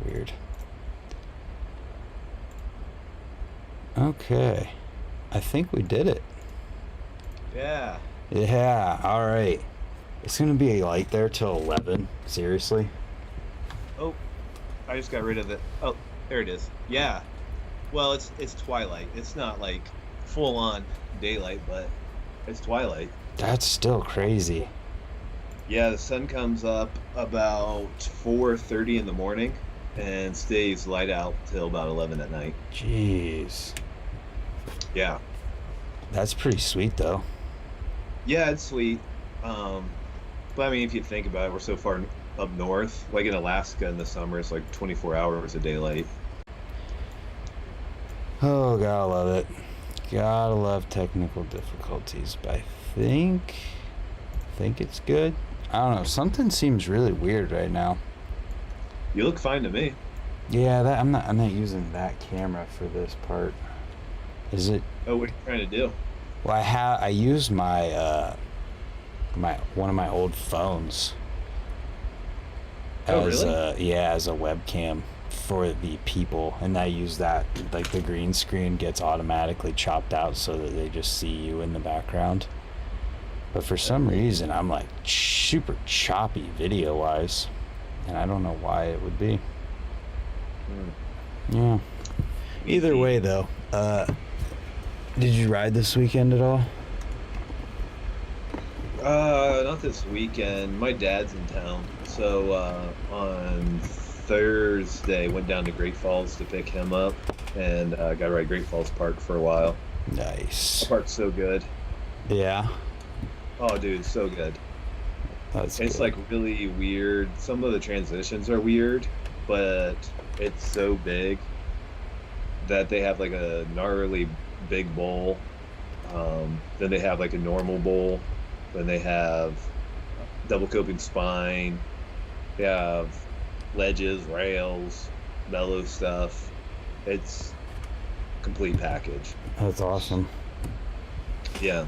Weird. Okay. I think we did it. Yeah. Yeah, alright. It's gonna be light there till 11. Seriously? Oh, I just got rid of it. Oh, there it is. Yeah. Well, it's twilight. It's not like full on daylight, but it's twilight. That's still crazy. Yeah, the sun comes up about 4:30 in the morning and stays light out till about 11 at night. Jeez. Yeah. That's pretty sweet, though. Yeah, it's sweet. Um, but I mean, if you think about it, we're so far up north. Like in Alaska in the summer, it's like 24 hours of daylight. Oh, gotta love it. Gotta love technical difficulties, but I think it's good. I don't know. Something seems really weird right now. You look fine to me. Yeah, that I'm not using that camera for this part. Is it? Oh, what are you trying to do? Well, I used my one of my old phones Oh, as really? as a webcam for the people, and I use that, like, the green screen gets automatically chopped out so that they just see you in the background. But for some reason, I'm like super choppy video wise, and I don't know why it would be. Hmm. Yeah. Either way, though, did you ride this weekend at all? Not this weekend. My dad's in town, so on Thursday went down to Great Falls to pick him up, and got to ride Great Falls Park for a while. Nice. Park's so good. Yeah, Oh, dude, so good. that's It's good. like really weird. Some of the transitions are weird, but it's so big that they have like a gnarly big bowl. Then they have like a normal bowl. Then they have double coping spine. They have ledges, rails, mellow stuff. It's complete package. That's awesome. Yeah.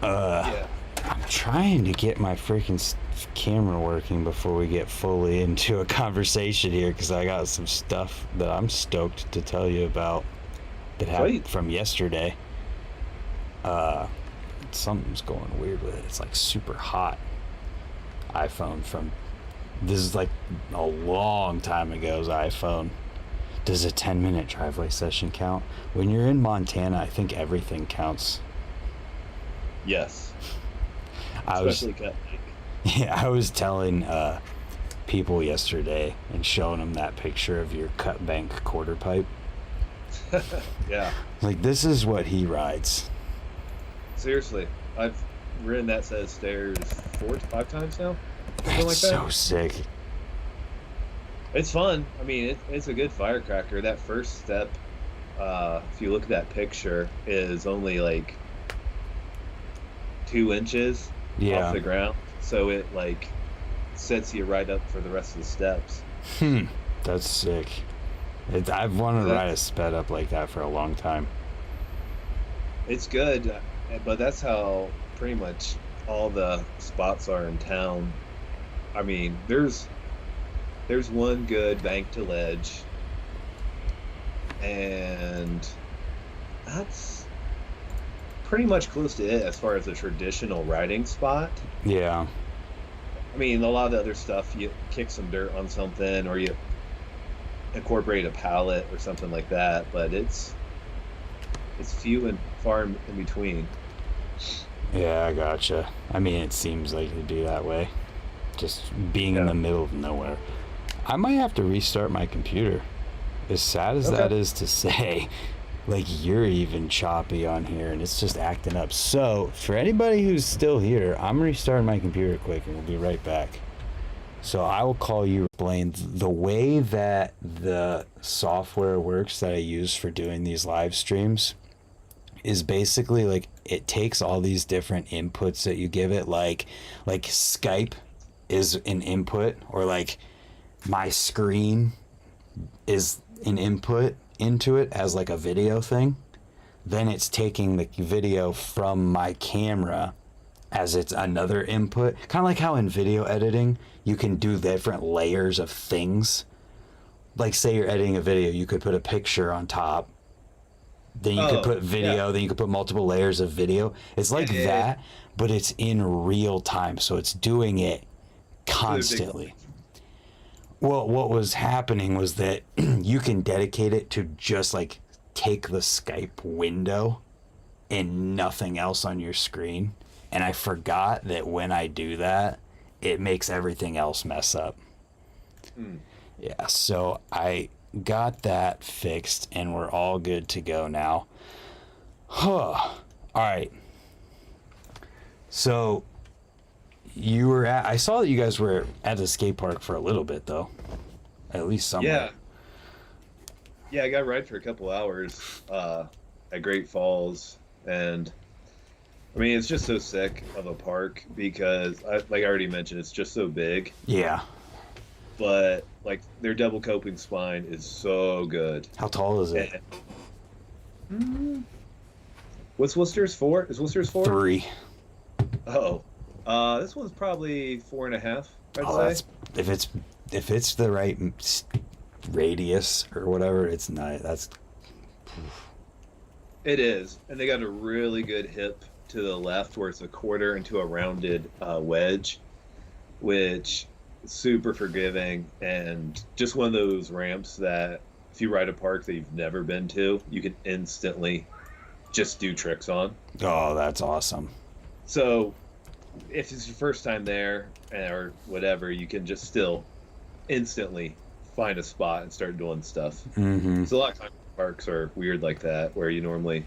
Uh, Yeah. I'm trying to get my freaking camera working before we get fully into a conversation here, because I got some stuff that I'm stoked to tell you about that happened Sweet. from yesterday. Uh, Something's going weird with it. It's like super hot. iPhone from this is like a long time ago's iPhone. Does a 10-minute driveway session count? When you're in Montana, I think everything counts. Yes. I was Especially cut. Yeah, I was telling people yesterday and showing them that picture of your cut bank quarter pipe. Yeah. Like, this is what he rides. Seriously, I've ridden that set of stairs 4 to 5 times now, something like That's that. so sick. It's fun. I mean, it's a good firecracker. That first step, if you look at that picture, is only like 2 inches off Yeah. the ground, so it like sets you right up for the rest of the steps. Hmm. That's sick. I've wanted to ride a That's sped up like that for a long time. it's good, but that's how pretty much all the spots are in town. I mean, there's one good bank to ledge, and that's pretty much close to it as far as a traditional riding spot. Yeah. I mean, a lot of the other stuff, you kick some dirt on something or you incorporate a pallet or something like that, but it's few and far in between. Yeah, I gotcha. I mean, it seems like it'd be that way. Just being in Yeah. the middle of nowhere. I might have to restart my computer. As sad as Okay. that is to say, like, you're even choppy on here and it's just acting up. So, for anybody who's still here, I'm restarting my computer quick and we'll be right back. So, I will call you, explain the way that the software works that I use for doing these live streams is basically like it takes all these different inputs that you give it, like Skype is an input, or like my screen is an input into it as like a video thing. Then it's taking the video from my camera as it's another input. Kind of like how in video editing, you can do different layers of things. Like, say you're editing a video, you could put a picture on top. Then you could put video, then you could put multiple layers of video. It's like that, but it's in real time. So it's doing it constantly. Well, what was happening was that you can dedicate it to just like take the Skype window and nothing else on your screen. And I forgot that when I do that, it makes everything else mess up. Yeah, so I got that fixed and we're all good to go now. All right. So I saw that you guys were at the skate park for a little bit though. At least somewhere. Yeah, I got a ride for a couple hours at Great Falls, and I mean, it's just so sick of a park because, like I already mentioned, it's just so big. Yeah. But like their double coping spine is so good. How tall is it? What's Worcester's 4? Is Worcester's 4? 3. Oh, this one's probably 4.5. I'd say. If it's the right radius or whatever, it's not. It is, and they got a really good hip to the left where it's a quarter into a rounded wedge, which is super forgiving, and just one of those ramps that if you ride a park that you've never been to, you can instantly just do tricks on. Oh, that's awesome. So if it's your first time there or whatever, you can just still instantly find a spot and start doing stuff. Mm-hmm. So a lot of times parks are weird like that, where you normally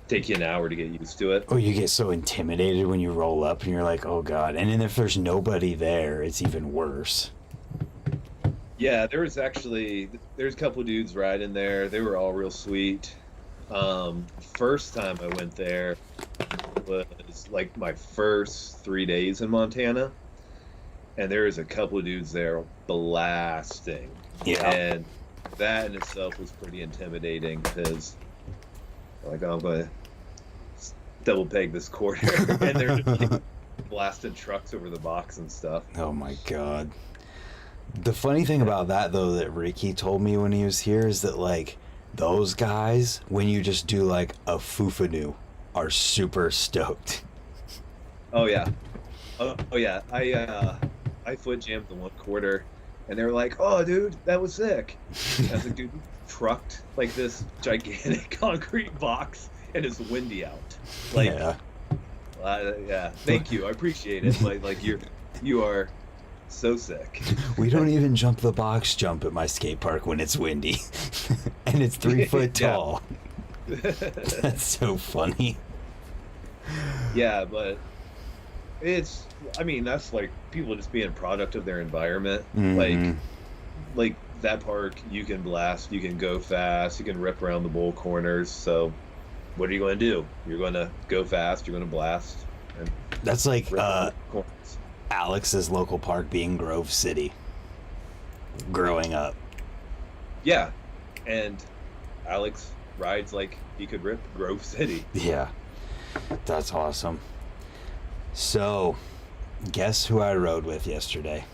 take you an hour to get used to it. Oh, you get so intimidated when you roll up and you're like, oh God. And then if there's nobody there, it's even worse. Yeah, there's a couple dudes riding there. They were all real sweet. First time I went there was like my first 3 days in Montana, and there was a couple of dudes there blasting. Yeah. And that in itself was pretty intimidating because like, oh, I'm going to double peg this quarter. And they're just blasting trucks over the box and stuff. Oh my God. The funny thing about that though that Ricky told me when he was here is that like those guys, when you just do like a foofanu, are super stoked. Oh yeah. Oh yeah. I foot jammed the one quarter and they were like, oh dude, that was sick. And I was like, dude, you trucked like this gigantic concrete box and it's windy out. Like, yeah. Thank you. I appreciate it. Like you are so sick. We don't even jump the box jump at my skate park when it's windy. And it's 3 foot tall. That's so funny. Yeah, but that's like people just being a product of their environment. Mm-hmm. Like that park, you can blast, you can go fast, you can rip around the bowl corners. So what are you going to do? You're going to go fast, you're going to blast. And that's like corners. Alex's local park being Grove City growing up. Yeah, and Alex rides like he could rip Grove City. Yeah, that's awesome. So, guess who I rode with yesterday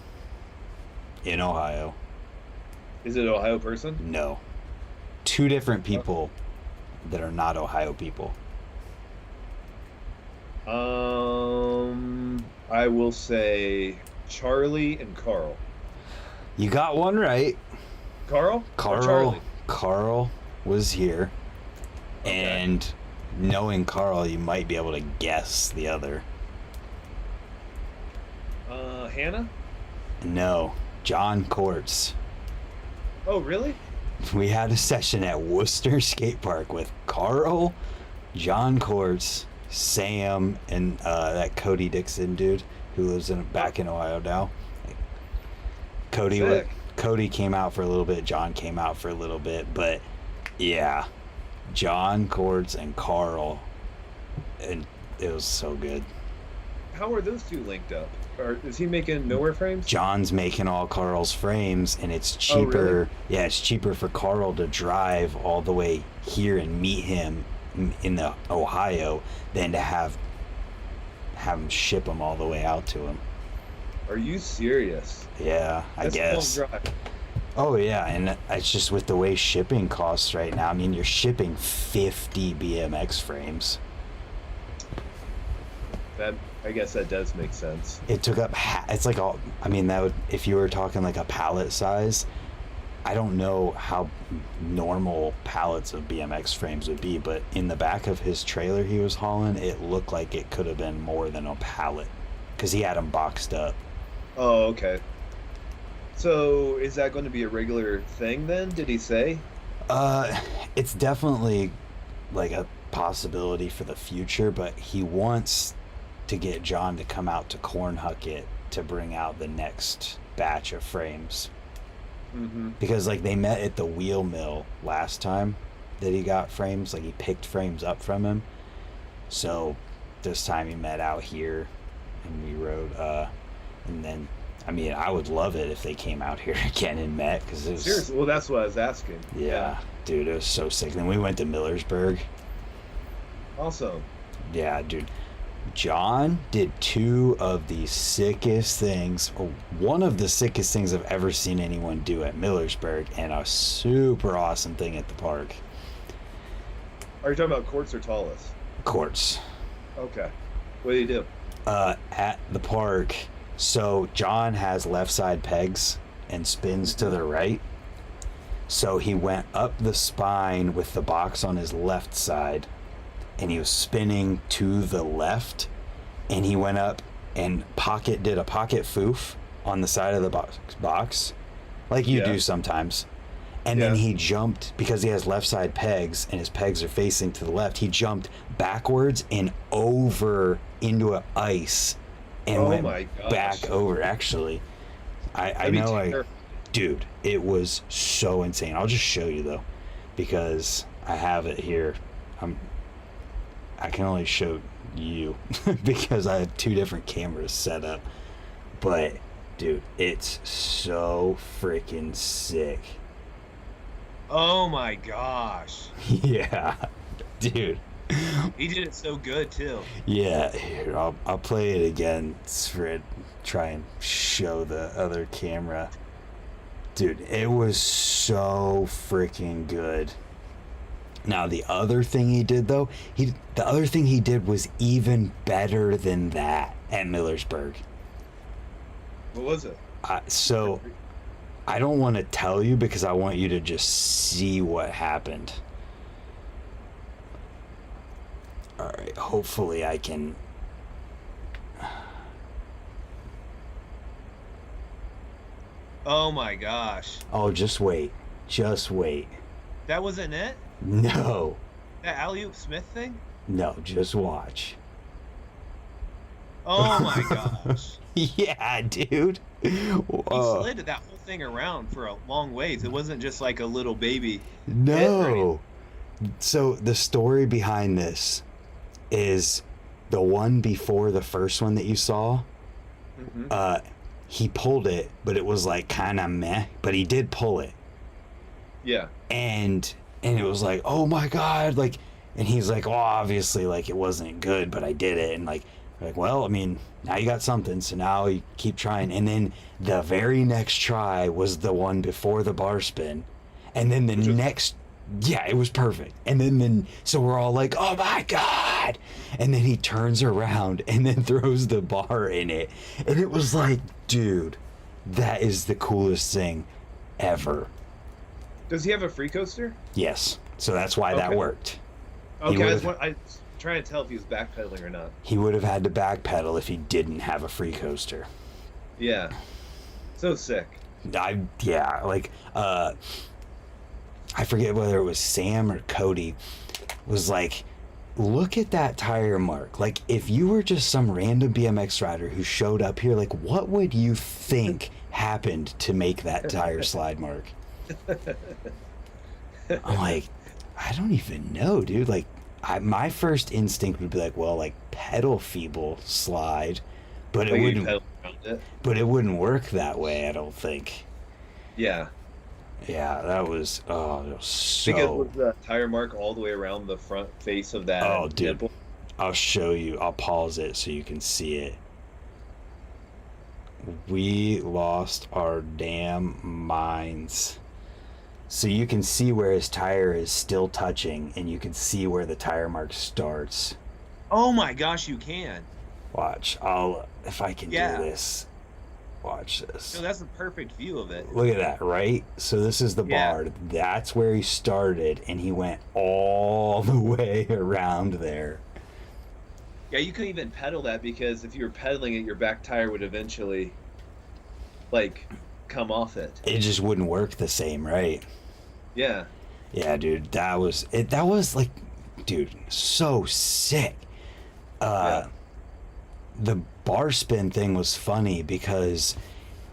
in Ohio? Is it an Ohio person? No. 2 different people that are not Ohio people. I will say Charlie and Carl. You got one right. Carl? Or Charlie? Carl was here. Okay. And knowing Carl, you might be able to guess the other. Hannah? No, John Courts. Oh, really? We had a session at Worcester Skate Park with Carl, John Courts, Sam, and that Dixon dude who lives back in Ohio now. Cody came out for a little bit, John came out for a little bit, but yeah, John Courts and Carl, and it was so good. How are those two linked up? Or is he making nowhere frames? John's making all Carl's frames, and it's cheaper. Oh, really? Yeah, it's cheaper for Carl to drive all the way here and meet him in the Ohio than to have have them ship them all the way out to him. Are you serious? Yeah, I guess. That's a long drive. Oh yeah, and it's just with the way shipping costs right now. I mean, you're shipping 50 BMX frames. I guess that does make sense. It took up. It's like all. I mean, that would if you were talking like a pallet size. I don't know how normal pallets of BMX frames would be, but in the back of his trailer he was hauling, it looked like it could have been more than a pallet because he had them boxed up. Oh, okay. So is that going to be a regular thing then? Did he say? It's definitely like a possibility for the future, but he wants to get John to come out to Cornhucket to bring out the next batch of frames. Mm-hmm. Because like they met at the wheel mill last time that he got frames, like he picked frames up from him. So this time he met out here and we rode and then I mean I would love it if they came out here again and met because it was Seriously, well that's what I was asking. yeah, dude, it was so sick. Then we went to Millersburg. Awesome. Yeah, dude. John did two of the sickest things, or one of the sickest things I've ever seen anyone do at Millersburg, and a super awesome thing at the park. Are you talking about courts or tallest? Courts. Okay. What do you do? At the park, so John has left side pegs and spins to the right. So he went up the spine with the box on his left side, and he was spinning to the left, and he went up and did a pocket foof on the side of the box like you do sometimes, and then he jumped because he has left side pegs and his pegs are facing to the left. He jumped backwards and over into an ice and went back over. Actually, I know dude, it was so insane. I'll just show you though because I have it here. I can only show you because I have two different cameras set up. But, dude, it's so freaking sick. Oh my gosh. Yeah, dude. He did it so good too. Yeah, here, I'll play it again for try and show the other camera. Dude, it was so freaking good. Now the other thing he did though, was even better than that at Millersburg. What was it? So I don't want to tell you because I want you to just see what happened. All right, hopefully I can. Oh my gosh. Oh, just wait. That wasn't it? No. That alley-oop Smith thing? No, just watch. Oh my gosh. Yeah, dude. He slid that whole thing around for a long ways. It wasn't just like a little baby. No. So the story behind this is the one before the first one that you saw. Mm-hmm. He pulled it, but it was like kind of meh. But he did pull it. Yeah. And it was like, oh my god, like, and he's like, oh, obviously, like, it wasn't good, but I did it, and like, well, I mean, now you got something, so now you keep trying. And then the very next try was the one before the bar spin, and then the next, yeah, it was perfect. And then so we're all like, oh my god, and then he turns around and then throws the bar in it, and it was like, dude, that is the coolest thing ever. Does he have a free coaster? Yes. So that's why that worked. Okay, I was trying to tell if he was backpedaling or not. He would have had to backpedal if he didn't have a free coaster. Yeah. So sick. I forget whether it was Sam or Cody was like, look at that tire mark. Like, if you were just some random BMX rider who showed up here, like, what would you think happened to make that tire slide mark? I'm like, I don't even know, dude. Like, my first instinct would be like, well, like pedal feeble slide, but it wouldn't. But it wouldn't work that way, I don't think. Yeah. Yeah, that was so. Because was the tire mark all the way around the front face of that nipple? I'll show you. I'll pause it so you can see it. We lost our damn minds. So you can see where his tire is still touching, and you can see where the tire mark starts. Oh my gosh, you can. Watch. If I can do this. Watch this. No, that's the perfect view of it. Look at that, right? So this is the bar. That's where he started, and he went all the way around there. Yeah, you couldn't even pedal that, because if you were pedaling it, your back tire would eventually, like, come off it. It just wouldn't work the same, right? Yeah. Yeah, dude, that was it. That was like, dude, so sick. The bar spin thing was funny because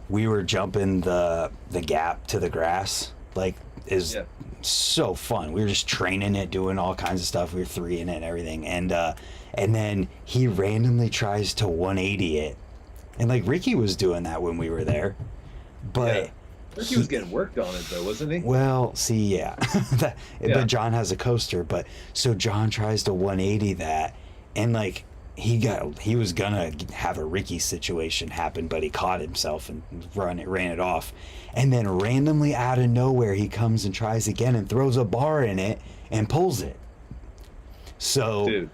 we were jumping the gap to the grass. Like, is so fun. We were just training it, doing all kinds of stuff. We were 3 in it and everything. And then he randomly tries to 180 it. And like Ricky was doing that when we were there. But Ricky was getting worked on it though, wasn't he? Well, see, but John has a coaster, but so John tries to 180 that, and like he was gonna have a Ricky situation happen, but he caught himself and ran it off. And then randomly out of nowhere he comes and tries again and throws a bar in it and pulls it. So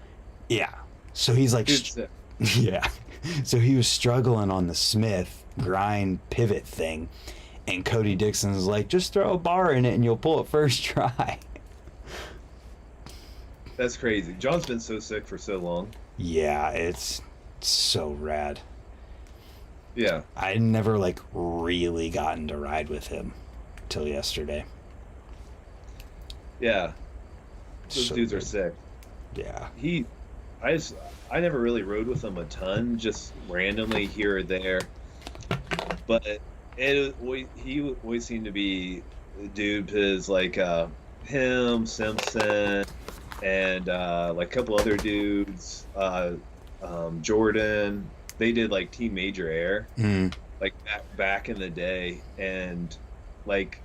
so he's like so he was struggling on the Smith grind pivot thing, and Cody Dixon's like, just throw a bar in it and you'll pull it first try. That's crazy. John's been so sick for so long. Yeah, it's so rad. Yeah. I never like really gotten to ride with him till yesterday. Yeah. Those dudes are sick. Yeah. I never really rode with him a ton, just randomly here or there. But he always seemed to be a dude, because like him, Simpson, and like a couple other dudes, Jordan, they did like Team Major Air, like back in the day, and like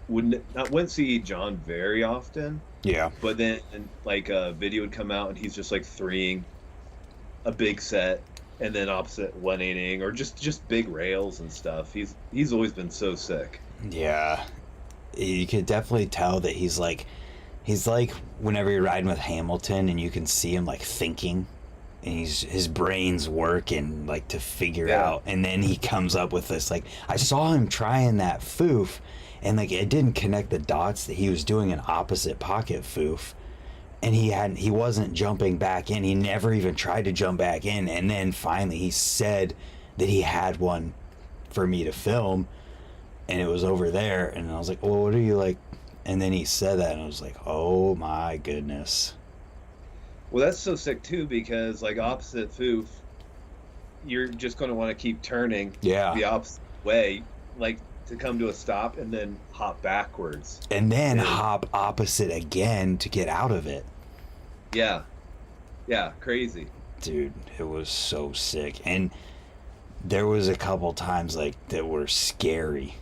wouldn't see John very often. Yeah. But then like a video would come out and he's just like 3ing a big set, and then opposite 180ing, or just big rails and stuff. He's always been so sick. Yeah. You could definitely tell that he's like whenever you're riding with Hamilton and you can see him like thinking, and his brain's working like to figure out, and then he comes up with this, like, I saw him trying that foof, and like it didn't connect the dots that he was doing an opposite pocket foof, and he wasn't jumping back in. He never even tried to jump back in, and then finally he said that he had one for me to film, and it was over there, and I was like, well, what are you like? And then he said that, and I was like, oh my goodness. Well, that's so sick too, because like opposite foof, you're just going to want to keep turning the opposite way, like to come to a stop and then hop backwards. And then hop opposite again to get out of it. Yeah. Yeah, crazy. Dude, it was so sick. And there was a couple times like that were scary.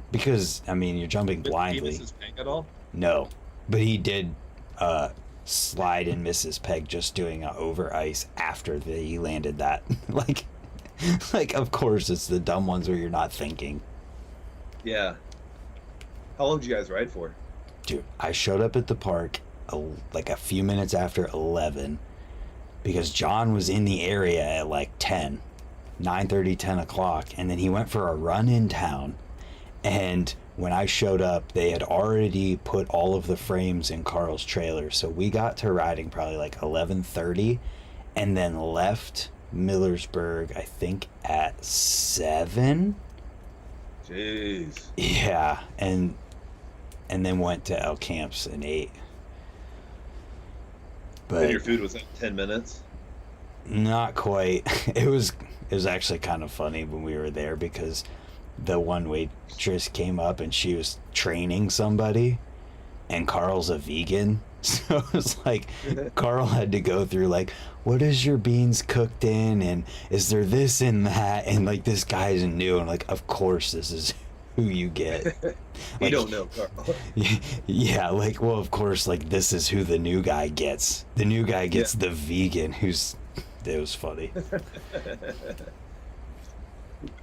Because, I mean, you're jumping blindly. Did he miss his peg at all? No. But he did slide and miss his peg just doing a over ice after he landed that. like, of course, it's the dumb ones where you're not thinking. Yeah. How long did you guys ride for? Dude, I showed up at the park like a few minutes after 11 because John was in the area at like 9:30, 10 o'clock, and then he went for a run in town. And when I showed up, they had already put all of the frames in Carl's trailer. So we got to riding probably like 11:30 and then left Millersburg, I think, at 7. Jeez. Yeah, and then went to El Camps at 8. But and your food was at 10 minutes? Not quite. It was actually kind of funny when we were there because the one waitress came up and she was training somebody, and Carl's a vegan. So it was like Carl had to go through like, what is your beans cooked in, and is there this and that, and like this guy's new, and like, of course this is who you get. You Like, don't know, Carl. yeah, like, well, of course, like, this is who the new guy gets. The new guy gets the vegan who's, it was funny.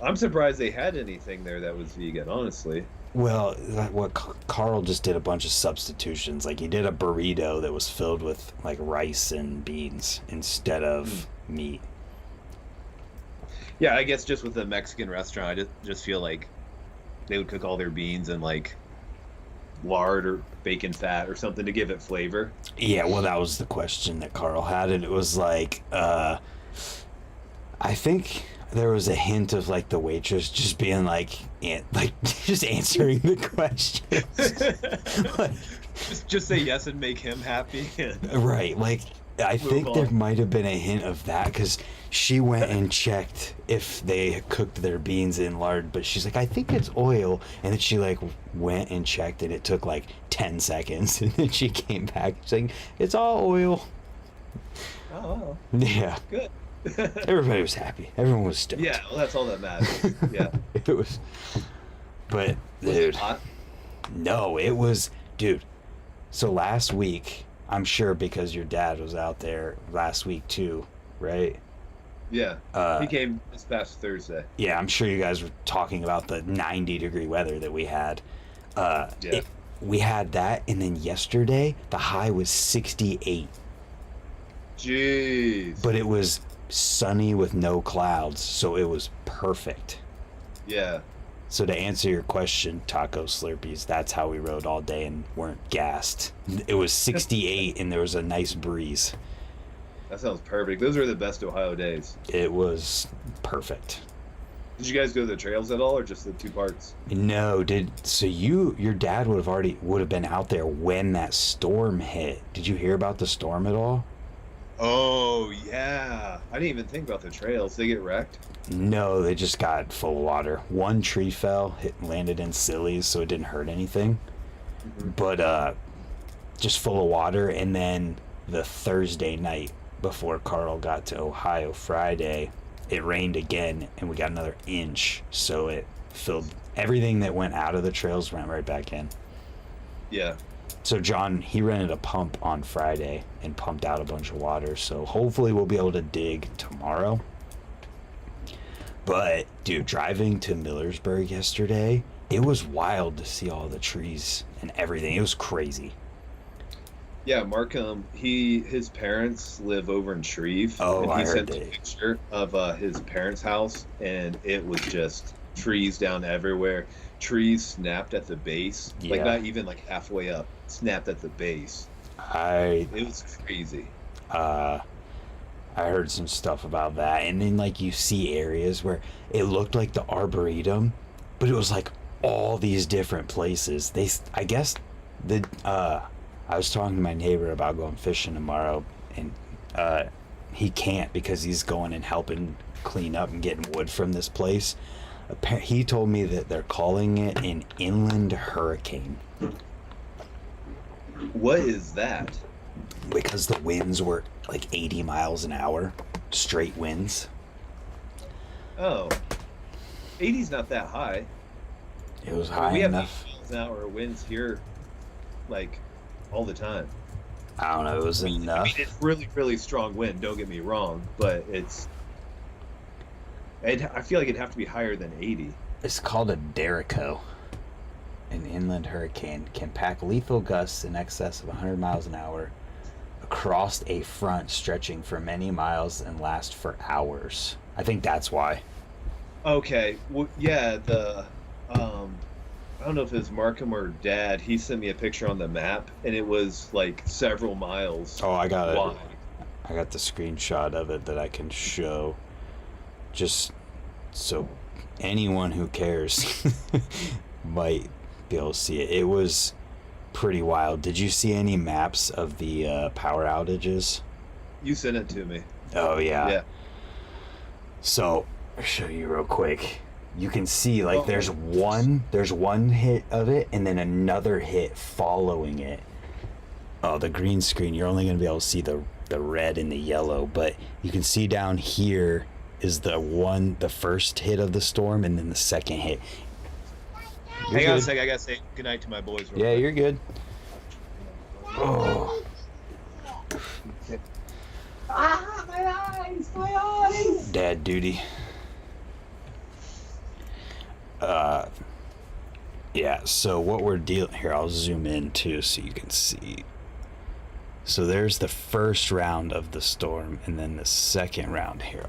I'm surprised they had anything there that was vegan, honestly. Well, what Carl just did a bunch of substitutions. Like, he did a burrito that was filled with, like, rice and beans instead of meat. Yeah, I guess just with a Mexican restaurant, I just feel like they would cook all their beans in like lard or bacon fat or something to give it flavor. Yeah, well, that was the question that Carl had, and it was like, I think there was a hint of like the waitress just being like, just answering the questions. Like, just say yes and make him happy. right, like I think there might have been a hint of that because she went and checked if they cooked their beans in lard, but she's like, I think it's oil, and then she like went and checked, and it took like 10 seconds, and then she came back saying it's all oil. Oh, Yeah, good. everybody was happy. Everyone was stoked. Yeah, well, that's all that matters. Yeah. It was, but Was dude, it hot? no, it was, dude. So last week, I'm sure because your dad was out there last week too, right? Yeah. He came this past Thursday. Yeah, I'm sure you guys were talking about the 90-degree weather that we had. Yeah. We had that, and then yesterday the high was 68, Jeez. but it was sunny with no clouds, so it was perfect. Yeah. So to answer your question, Taco Slurpees, that's how we rode all day and weren't gassed. It was 68 and there was a nice breeze. That sounds perfect. Those are the best Ohio days. It was perfect. Did you guys go to the trails at all, or just the two parts? No, so your dad would have been out there when that storm hit. Did you hear about the storm at all? Oh yeah, I didn't even think about the trails. They get wrecked. No, they just got full of water. One tree fell, landed in Sillies, so it didn't hurt anything. Mm-hmm. But just full of water. And then the Thursday night before Carl got to Ohio Friday, it rained again, and we got another inch. So it filled everything that went out of the trails went right back in. Yeah. So John, he rented a pump on Friday and pumped out a bunch of water. So hopefully we'll be able to dig tomorrow. But dude, driving to Millersburg yesterday, it was wild to see all the trees and everything. It was crazy. Yeah, Markham. His parents live over in Shreve. Oh, and I he heard sent a that. picture of his parents' house, and it was just trees down everywhere. Trees snapped at the base, like Yeah. not even like halfway up, snapped at the base. I It was crazy. I heard some stuff about that, and then like you see areas where it looked like the Arboretum, but it was like all these different places. I guess I was talking to my neighbor about going fishing tomorrow, and he can't because he's going and helping clean up and getting wood from this place. He told me that they're calling it an inland hurricane What is that? because the winds were like 80 miles an hour, straight winds. Oh, 80's not that high. It was high We have enough. 80 miles an hour winds here, like all the time. I don't know. It was I enough. mean, it's really, really strong wind. Don't get me wrong, but I feel like it'd have to be higher than 80. It's called a Derico. An inland hurricane can pack lethal gusts in excess of 100 miles an hour across a front stretching for many miles and last for hours. I think that's why. Okay, well, yeah, I don't know if it was Markham or Dad. He sent me a picture on the map, and it was like several miles Oh, I got it. wide. I got the screenshot of it that I can show. Just so anyone who cares might be able to see it. It was pretty wild. Did you see any maps of the power outages? You sent it to me. Oh yeah. Yeah. So I'll show you real quick. You can see like Oh, there's one hit of it and then another hit following it. Oh, the green screen, you're only gonna be able to see the red and the yellow, but you can see down here is the first hit of the storm, and then the second hit. You're Hang on a good. sec. I gotta say goodnight to my boys. Real Yeah, quick. you're good. Oh. My eyes. Dad duty. Yeah, so what we're dealing here, I'll zoom in too so you can see. So there's the first round of the storm, and then the second round here.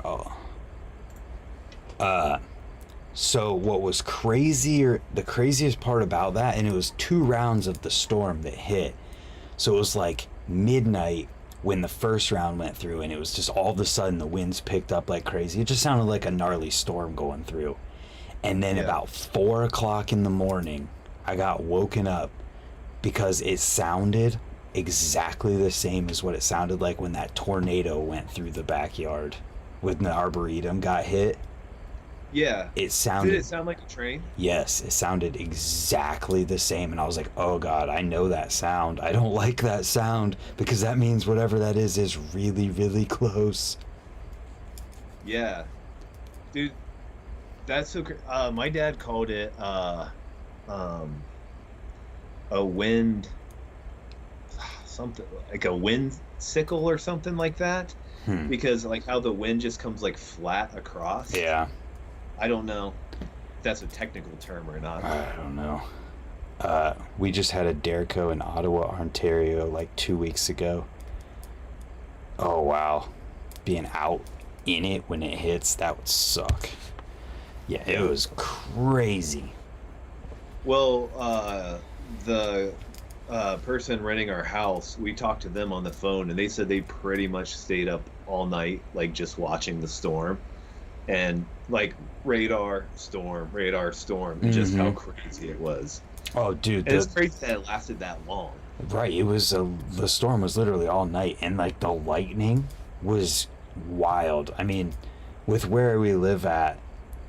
So what was crazier, the craziest part about that, and it was 2 rounds of the storm that hit. So it was like midnight when the first round went through, and it was just all of a sudden the winds picked up like crazy. It just sounded like a gnarly storm going through. And then about 4 o'clock in the morning, I got woken up because it sounded exactly the same as what it sounded like when that tornado went through the backyard when the arboretum got hit. Yeah. It sounded. Did it sound like a train? Yes, it sounded exactly the same. And I was like, oh God, I know that sound. I don't like that sound because that means whatever that is really, really close. Yeah. Dude, that's so crazy. My dad called it a wind, something like a wind sickle or something like that. Because like how the wind just comes like flat across. Yeah. I don't know if that's a technical term or not. I don't know. We just had a Derco in Ottawa, Ontario, like 2 weeks ago. Oh, wow. Being out in it when it hits, that would suck. Yeah, it was crazy. Well, the person renting our house, we talked to them on the phone, and they said they pretty much stayed up all night, like just watching the storm. And like radar storm, just how crazy it was. Oh, dude. And it's crazy that it lasted that long. Right, it was, the storm was literally all night, and like the lightning was wild. I mean, with where we live at,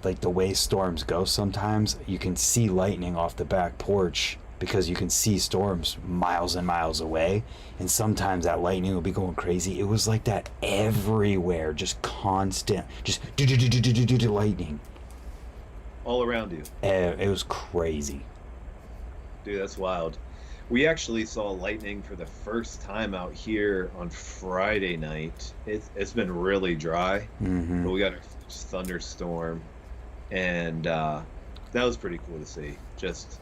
like the way storms go sometimes, you can see lightning off the back porch because you can see storms miles and miles away, and sometimes that lightning will be going crazy. It was like that everywhere, just constant, just lightning all around you. It was crazy. Dude, that's wild. We actually saw lightning for the first time out here on Friday night. It's been really dry, but we got our first thunderstorm, and that was pretty cool to see. Just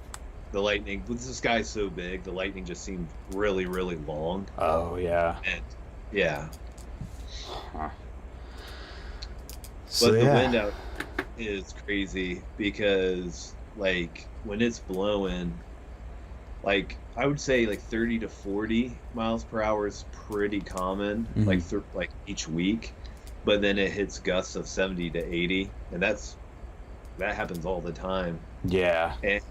the lightning, the sky's so big, the lightning just seemed really, really long. Oh, yeah. And yeah. Huh. But the wind out is crazy because, like, when it's blowing, like, I would say, like, 30 to 40 miles per hour is pretty common, like each week. But then it hits gusts of 70 to 80, and that happens all the time. Yeah. And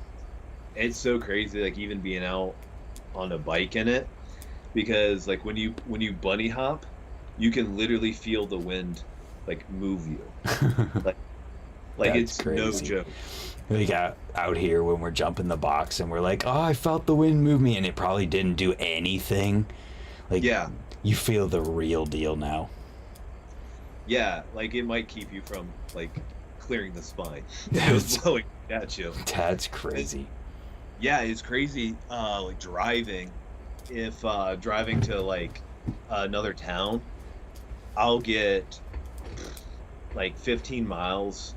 it's so crazy, like, even being out on a bike in it, because, like, when you bunny hop, you can literally feel the wind, like, move you. like it's crazy. No joke. We got out here when we're jumping the box and we're like, oh, I felt the wind move me, and it probably didn't do anything. Like, yeah, you feel the real deal now. Yeah, like, it might keep you from, like, clearing the spine. It was blowing at you. That's crazy. It's crazy, like, driving. If driving to, like, another town, I'll get, like, 15 miles,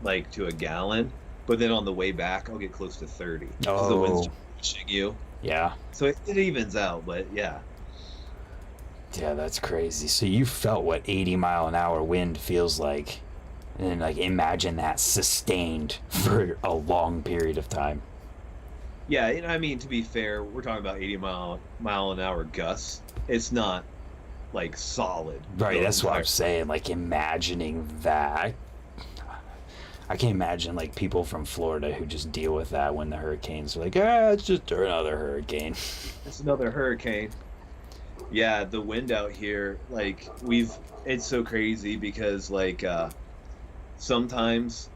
like, to a gallon, but then on the way back, I'll get close to 30. Oh. The wind's pushing you. Yeah. So it evens out, but yeah. Yeah, that's crazy. So you felt what 80-mile-an-hour wind feels like, and then, like, imagine that sustained for a long period of time. Yeah, and I mean, to be fair, we're talking about 80-mile-an-hour gusts. It's not, like, solid. Right, that's what I'm saying. Like, imagining that. I can't imagine, like, people from Florida who just deal with that when the hurricanes are like, it's just another hurricane. It's another hurricane. Yeah, the wind out here, like, it's so crazy because, like, sometimes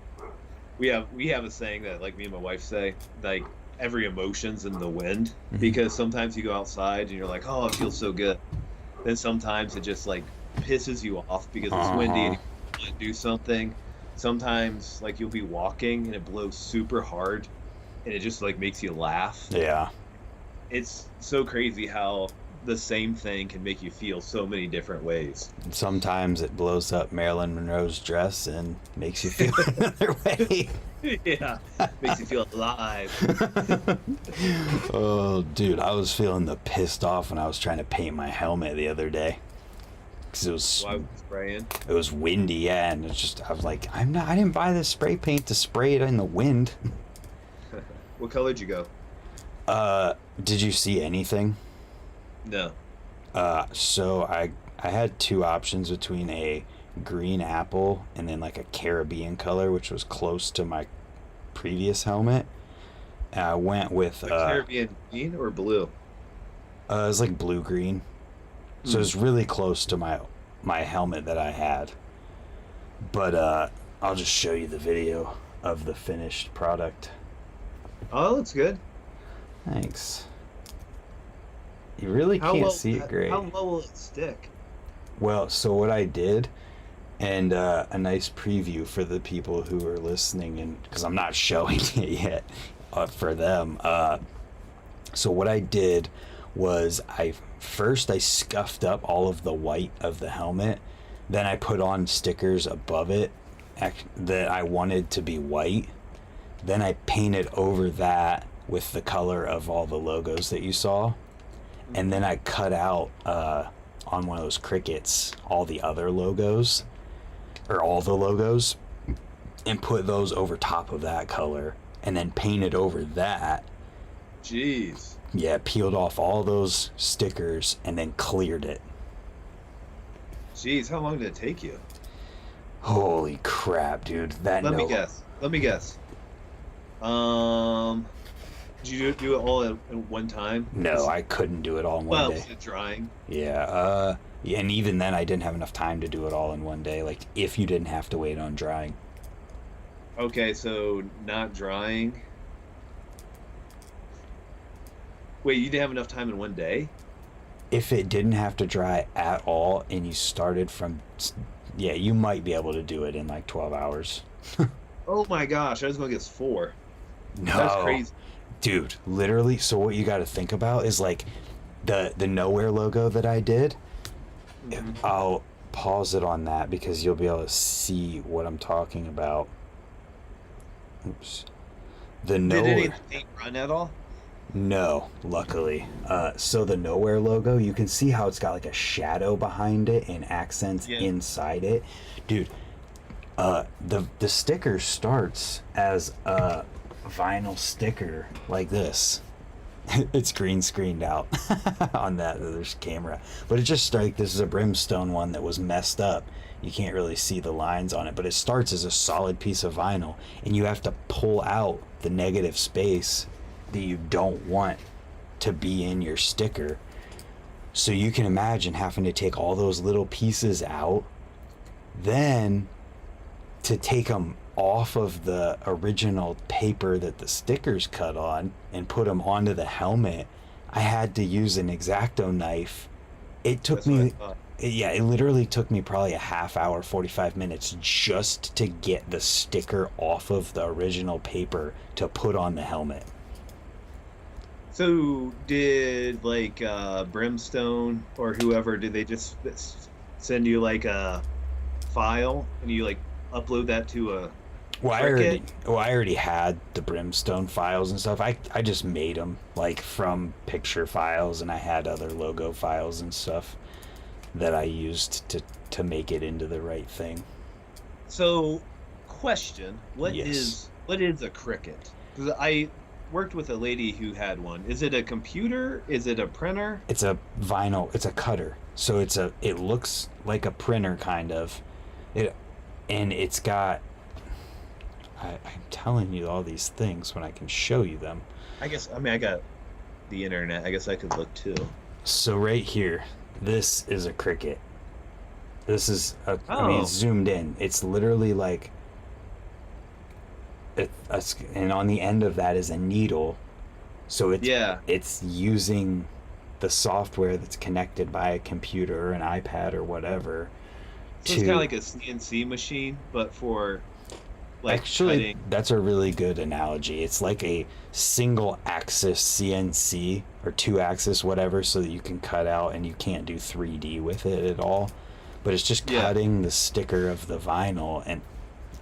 we have a saying that, like, me and my wife say, like, every emotion's in the wind, because sometimes you go outside and you're like, oh, it feels so good. Then sometimes it just, like, pisses you off because it's windy and you want to do something. Sometimes, like, you'll be walking and it blows super hard and it just like makes you laugh. Yeah. It's so crazy how the same thing can make you feel so many different ways. Sometimes it blows up Marilyn Monroe's dress and makes you feel another way. Yeah, makes you feel alive. Oh, dude, I was feeling the pissed off when I was trying to paint my helmet the other day. Cause Why was it spraying? it was windy, yeah, and it's just I was like, I didn't buy this spray paint to spray it in the wind. What color'd you go? Did you see anything? No. So I had two options between a green apple and then like a Caribbean color, which was close to my previous helmet. And I went with Like Caribbean green or blue? it was like blue green, so it's really close to my helmet that I had. But I'll just show you the video of the finished product. Oh, that's good. Thanks. You really can't see it great. How low will it stick? Well, so what I did, and a nice preview for the people who are listening, and because I'm not showing it yet for them. So what I did was I scuffed up all of the white of the helmet, then I put on stickers above it that I wanted to be white. Then I painted over that with the color of all the logos that you saw, and then I cut out on one of those Cricuts all the other logos, or all the logos, and put those over top of that color, and then painted over that. Jeez. Yeah, peeled off all those stickers and then cleared it. Jeez, how long did it take you? Holy crap, dude! Let me guess. Did you do it all at one time? No, I couldn't do it all in one day. Was it drying? Yeah, and even then I didn't have enough time to do it all in one day, like if you didn't have to wait on drying. Okay, so not drying. Wait, you didn't have enough time in one day? If it didn't have to dry at all and you started from, yeah, you might be able to do it in like 12 hours. Oh my gosh, I was gonna guess 4. No. That's crazy. Dude, literally, so what you got to think about is like the Nowhere logo that I did. Mhm. I'll pause it on that because you'll be able to see what I'm talking about. Oops. The Did any Nowhere. of the paint run at all? No, luckily. So the Nowhere logo, you can see how it's got like a shadow behind it and accents inside it. Dude, the sticker starts as a vinyl sticker like this. It's green screened out on that. There's camera, but it just like this is a brimstone one that was messed up. You can't really see the lines on it, but it starts as a solid piece of vinyl, and you have to pull out the negative space that you don't want to be in your sticker. So you can imagine having to take all those little pieces out, then to take them off of the original paper that the stickers cut on and put them onto the helmet. I had to use an X-Acto knife. It took me, yeah, it literally took me probably a half hour, 45 minutes just to get the sticker off of the original paper to put on the helmet. So did like Brimstone or whoever, did they just send you like a file and you like upload that to a I already had the Brimstone files and stuff. I just made them like from picture files, and I had other logo files and stuff that I used to make it into the right thing. So, question: What Yes. is a Cricut? Because I worked with a lady who had one. Is it a computer? Is it a printer? It's a vinyl. It's a cutter. So it looks like a printer kind of. It's got. I'm telling you all these things when I can show you them. I got the internet. I guess I could look too. So right here, this is a Cricut. This is I mean, it's zoomed in. It's literally like and on the end of that is a needle. So it's using the software that's connected by a computer or an iPad or whatever. So it's kind of like a CNC machine, but for like Actually, cutting. that's a really good analogy. It's like a single axis CNC or two axis, whatever, so that you can cut out and you can't do 3D with it at all. But it's just Yeah. cutting the sticker of the vinyl and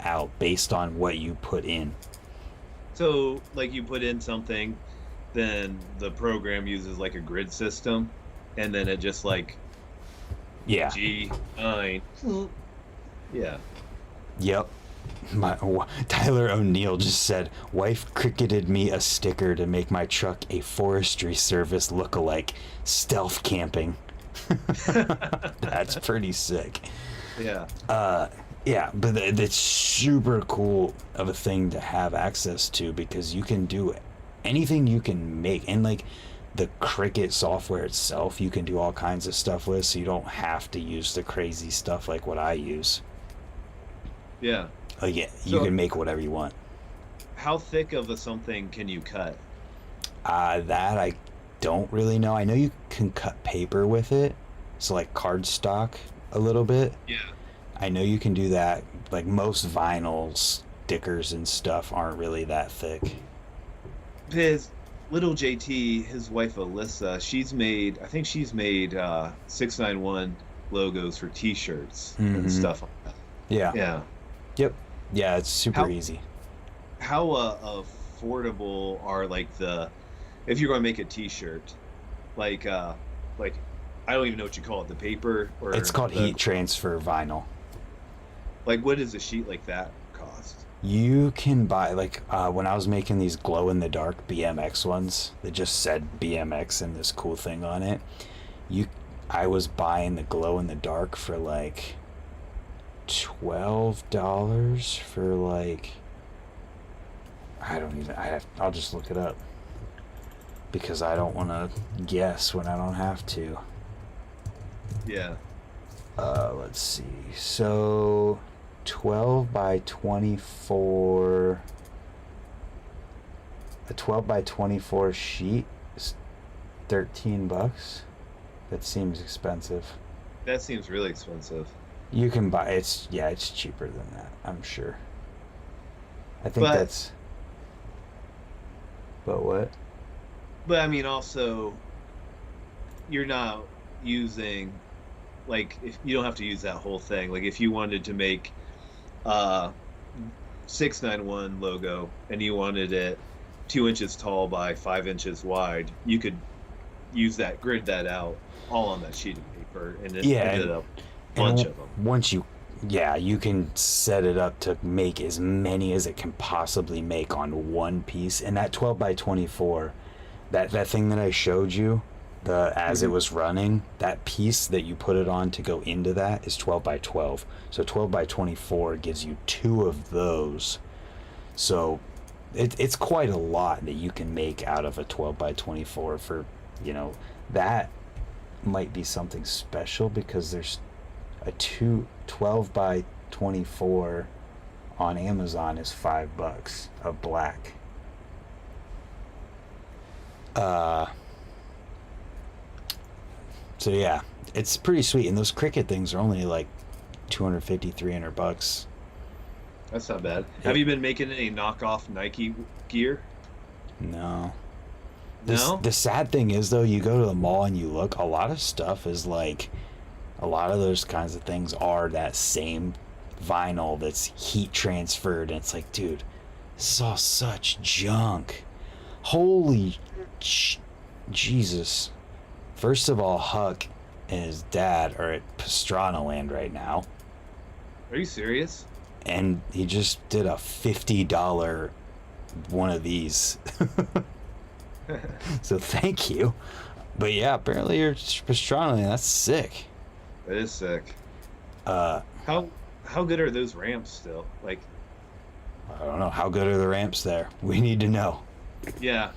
out based on what you put in. So like you put in something, then the program uses like a grid system, and then it just like Yeah. G9. Yeah. Yep. Tyler O'Neill just said, "Wife cricketed me a sticker to make my truck a Forestry Service look-alike. Stealth camping." That's pretty sick. Yeah. Yeah, but it's super cool of a thing to have access to because you can do anything you can make. And like the Cricut software itself, you can do all kinds of stuff with, so you don't have to use the crazy stuff like what I use. Yeah. Like, yeah, you So can make whatever you want. how thick of a something can you cut? That I don't really know. I know you can cut paper with it, so like cardstock a little bit. Yeah. I know you can do that. Like most vinyl stickers and stuff aren't really that thick. His little JT, his wife Alyssa, I think she's made 691 logos for T-shirts and Mm-hmm. stuff like that. Yeah. Yeah. Yep. Yeah, it's super How easy. how affordable are like if you're going to make a T-shirt, like like I don't even know what you call it, the paper It's or called the heat transfer vinyl. like what does a sheet like that cost? You can buy like when I was making these glow in the dark BMX ones that just said BMX and this cool thing on it. You I was buying the glow in the dark for like $12 for like I don't even I'll just look it up because I don't want to guess when I don't have to. Yeah. Let's see. So 12 by 24 a 12 by 24 sheet is $13. That seems expensive. That seems really expensive. You can buy it's cheaper than that, I'm sure. I think But that's but what? but I mean also you're not using like if you don't have to use that whole thing. Like if you wanted to make uh 691 logo and you wanted it 2 inches tall by 5 inches wide, you could use that, grid that out all on that sheet of paper, and it Yeah, ended and up a bunch of them. once you can set it up to make as many as it can possibly make on one piece. And that 12 by 24, that thing that I showed you, the as it Hmm. was running, that piece that you put it on to go into that is 12 by 12. So 12 by 24 gives you two of those. So it's quite a lot that you can make out of a 12 by 24 for, that might be something special because there's a 12 by 24 on Amazon is $5 of black. Uh, so yeah, it's pretty sweet. And those Cricut things are only like 250, $300. That's not bad. Have It, you been making any knockoff Nike gear? no. No? The sad thing is though, you go to the mall and you look, a lot of stuff is like a lot of those kinds of things are that same vinyl that's heat transferred, and it's like, dude, this is all such junk. Holy Jesus. First of all, Huck and his dad are at Pastrana Land right now, Are you serious? and he just did a $50 one of these. So thank you. But yeah, apparently you're Pastrana Land. That's sick. That is sick. Uh, How good are those ramps still? Like, I don't know. How good are the ramps there? We need to know. yeah.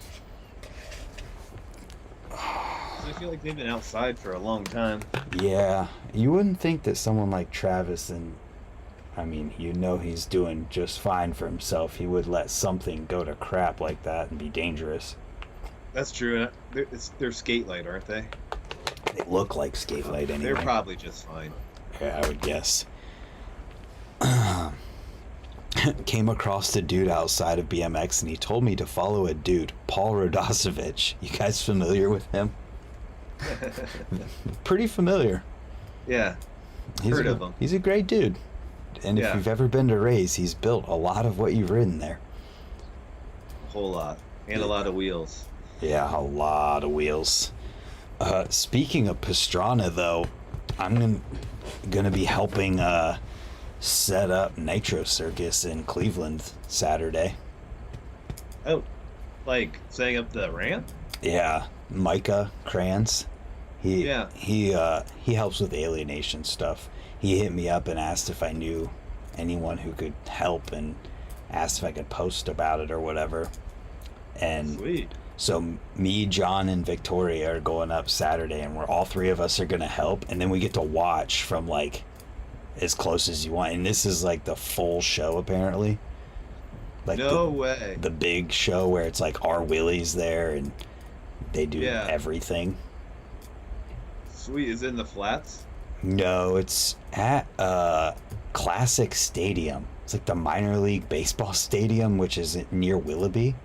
I feel like they've been outside for a long time. Yeah, you wouldn't think that someone like Travis, and I mean, he's doing just fine for himself, he would let something go to crap like that and be dangerous. That's true. They're skate light, aren't they? They look like skate light They're anyway. probably just fine. Yeah, I would guess. came across a dude outside of BMX, and he told me to follow a dude, Paul Rodosevich. You guys familiar with him? Pretty familiar. Yeah, heard of him. He's a great dude. And if you've ever been to Ray's, he's built a lot of what you've ridden there. A whole lot. And a lot of wheels. Yeah, a lot of wheels. Speaking of Pastrana, though, I'm gonna be helping set up Nitro Circus in Cleveland Saturday. Oh, like setting up the ramp? Yeah, Micah Kranz. He helps with alienation stuff. He hit me up and asked if I knew anyone who could help, and asked if I could post about it or whatever. And sweet. So me, John, and Victoria are going up Saturday, and we're all three of us are gonna help, and then we get to watch from like as close as you want. And this is like the full show apparently. Like no way. The big show where it's like our Willie's there and they do everything. Sweet. Is it in the flats? No, it's at Classic Stadium. It's like the minor league baseball stadium, which is near Willoughby.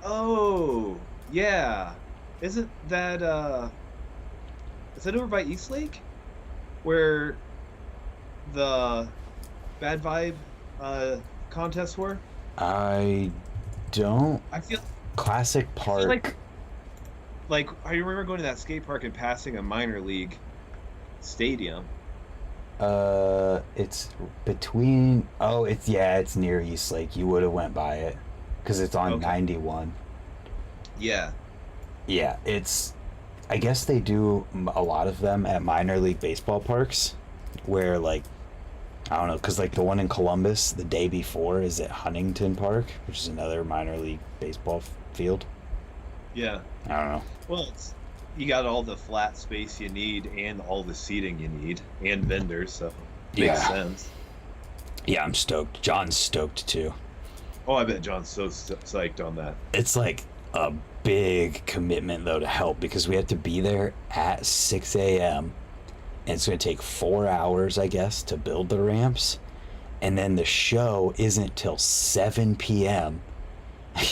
Oh, yeah. Isn't that is that over by Eastlake? Where the Bad Vibe contests were? I don't. I feel Classic Park. Like I remember going to that skate park and passing a minor league stadium. It's between. Oh, it's near Eastlake. You would have went by it because it's on 91. Yeah. Yeah, it's. I guess they do a lot of them at minor league baseball parks, where like, I don't know, because like the one in Columbus the day before is at Huntington Park, which is another minor league baseball field. Yeah. I don't know. Well, you got all the flat space you need and all the seating you need and vendors, so makes sense. Yeah, I'm stoked. John's stoked too. Oh, I bet John's so psyched on that. It's like a big commitment though to help, because we have to be there at 6 a.m. and it's going to take 4 hours, I guess, to build the ramps, and then the show isn't till 7 p.m.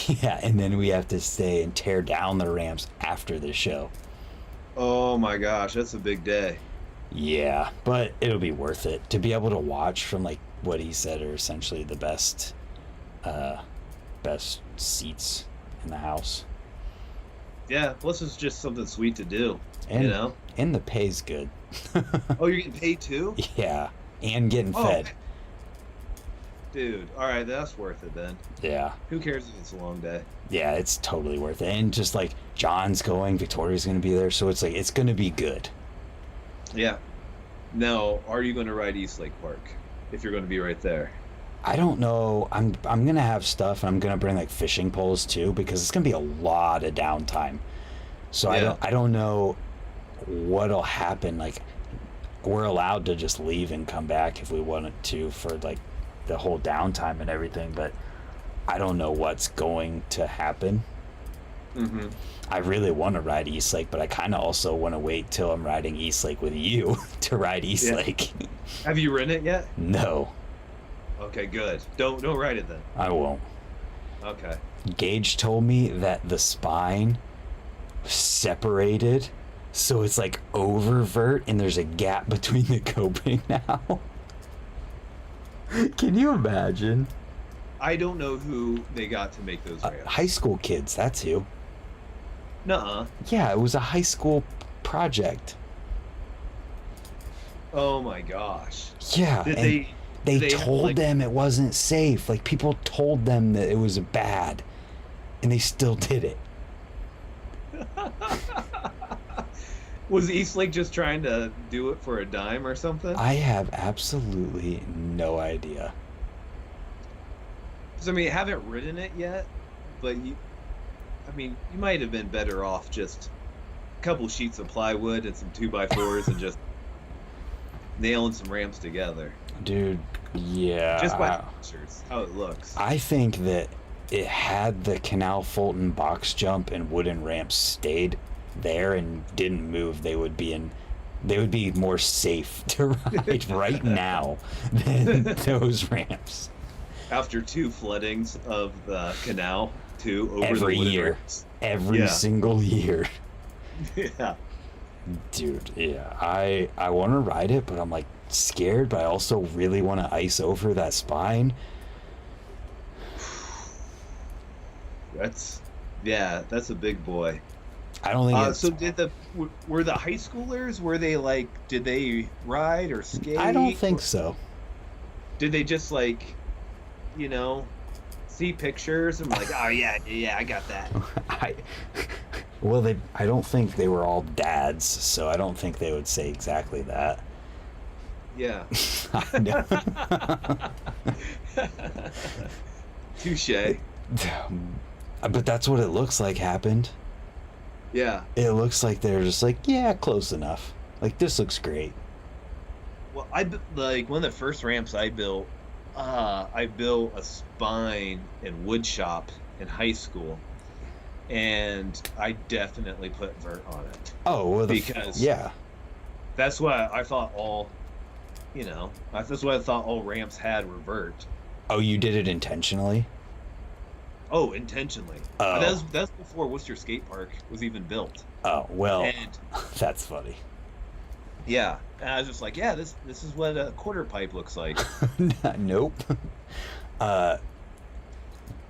Yeah, and then we have to stay and tear down the ramps after the show. Oh my gosh, that's a big day. Yeah, but it'll be worth it to be able to watch from like what he said are essentially the best seats in the house. Yeah, plus it's just something sweet to do, and, you know? And the pay's good. Oh, you're getting paid too? Yeah, and getting fed. Dude, alright, that's worth it then. Yeah. Who cares if it's a long day? Yeah, it's totally worth it. And just like John's going, Victoria's going to be there, so it's like it's going to be good. Yeah. Now, are you going to ride Eastlake Park if you're going to be right there? I don't know. I'm going to have stuff, and I'm going to bring like fishing poles too, because it's going to be a lot of downtime. So I don't know what'll happen. Like, we're allowed to just leave and come back if we wanted to for like the whole downtime and everything, but I don't know what's going to happen. Mm-hmm. I really want to ride Eastlake, but I kind of also want to wait till I'm riding Eastlake with you to ride Eastlake. Yeah. Have you ridden it yet? No. Okay, good. Don't ride it then. I won't. Okay. Gage told me that the spine separated, so it's like oververt, and there's a gap between the coping now. Can you imagine? I don't know who they got to make those ramps. High school kids, that's who. Nuh-uh. Yeah, it was a high school project. Oh my gosh. Yeah. They told them it wasn't safe. Like, people told them that it was bad, and they still did it. Was Eastlake just trying to do it for a dime or something? I have absolutely no idea. So, I mean, I haven't ridden it yet, but you might have been better off just a couple sheets of plywood and some 2x4s and just nailing some ramps together. Dude, yeah. Just by pictures, how it looks. I think that it had the Canal Fulton box jump and wooden ramps stayed there and didn't move, they would be more safe to ride right now than those ramps. After 2 floodings of the canal, too, over the Every wooden year. ramps. Every Yeah, single year. yeah. Dude, yeah. I want to ride it, but I'm like scared, but I also really want to ice over that spine. That's yeah, that's a big boy. I don't think So it's were the high schoolers, were they like, did they ride or I don't skate, think or so. did they just like, you know, see pictures and like, oh yeah, yeah, I got that. I well they I don't think they were all dads, so I don't think they would say exactly that. Yeah. I know. Touche. But that's what it looks like happened. Yeah. It looks like they're just like, yeah, close enough. Like this looks great. Well, like one of the first ramps I built a spine in wood shop in high school, and I definitely put vert on it Oh, well, because yeah. that's what I thought all, that's what I thought all ramps had were vert. Oh, you did it intentionally? Oh, intentionally. Oh. That's before Worcester Skate Park was even built. Oh, well, And that's funny. yeah, and I was just like, yeah, this is what a quarter pipe looks like. Nope. Uh,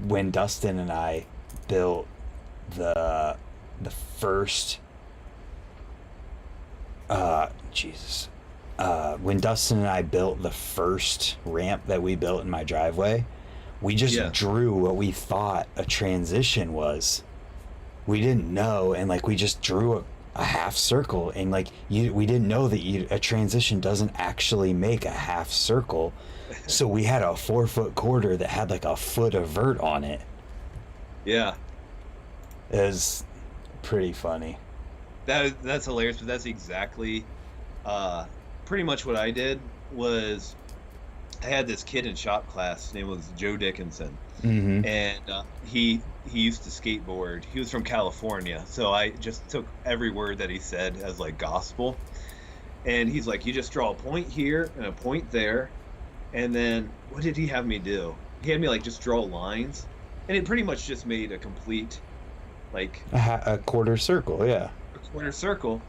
when Dustin and I built the first Jesus. When Dustin and I built the first ramp that we built in my driveway, we just Yeah. drew what we thought a transition was. We didn't know, and like we just drew a half circle, and like we didn't know that a transition doesn't actually make a half circle. So we had a 4-foot quarter that had like a foot of vert on it. Yeah. It was pretty funny. That's hilarious, but that's exactly uh pretty much what I did was I had this kid in shop class. His name was Joe Dickinson, Mm-hmm. and he used to skateboard. He was from California, so I just took every word that he said as like gospel. And he's like, you just draw a point here and a point there, and then what did he have me do? He had me like just draw lines, and it pretty much just made a complete like A quarter circle, yeah. a quarter circle.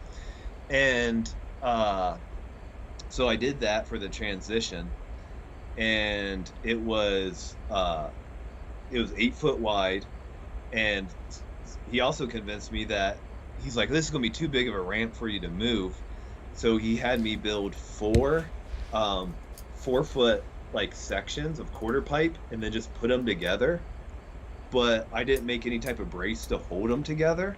And so I did that for the transition, and it was 8 foot wide, and he also convinced me that he's like, this is gonna be too big of a ramp for you to move, so he had me build 4 foot like sections of quarter pipe and then just put them together, but I didn't make any type of brace to hold them together.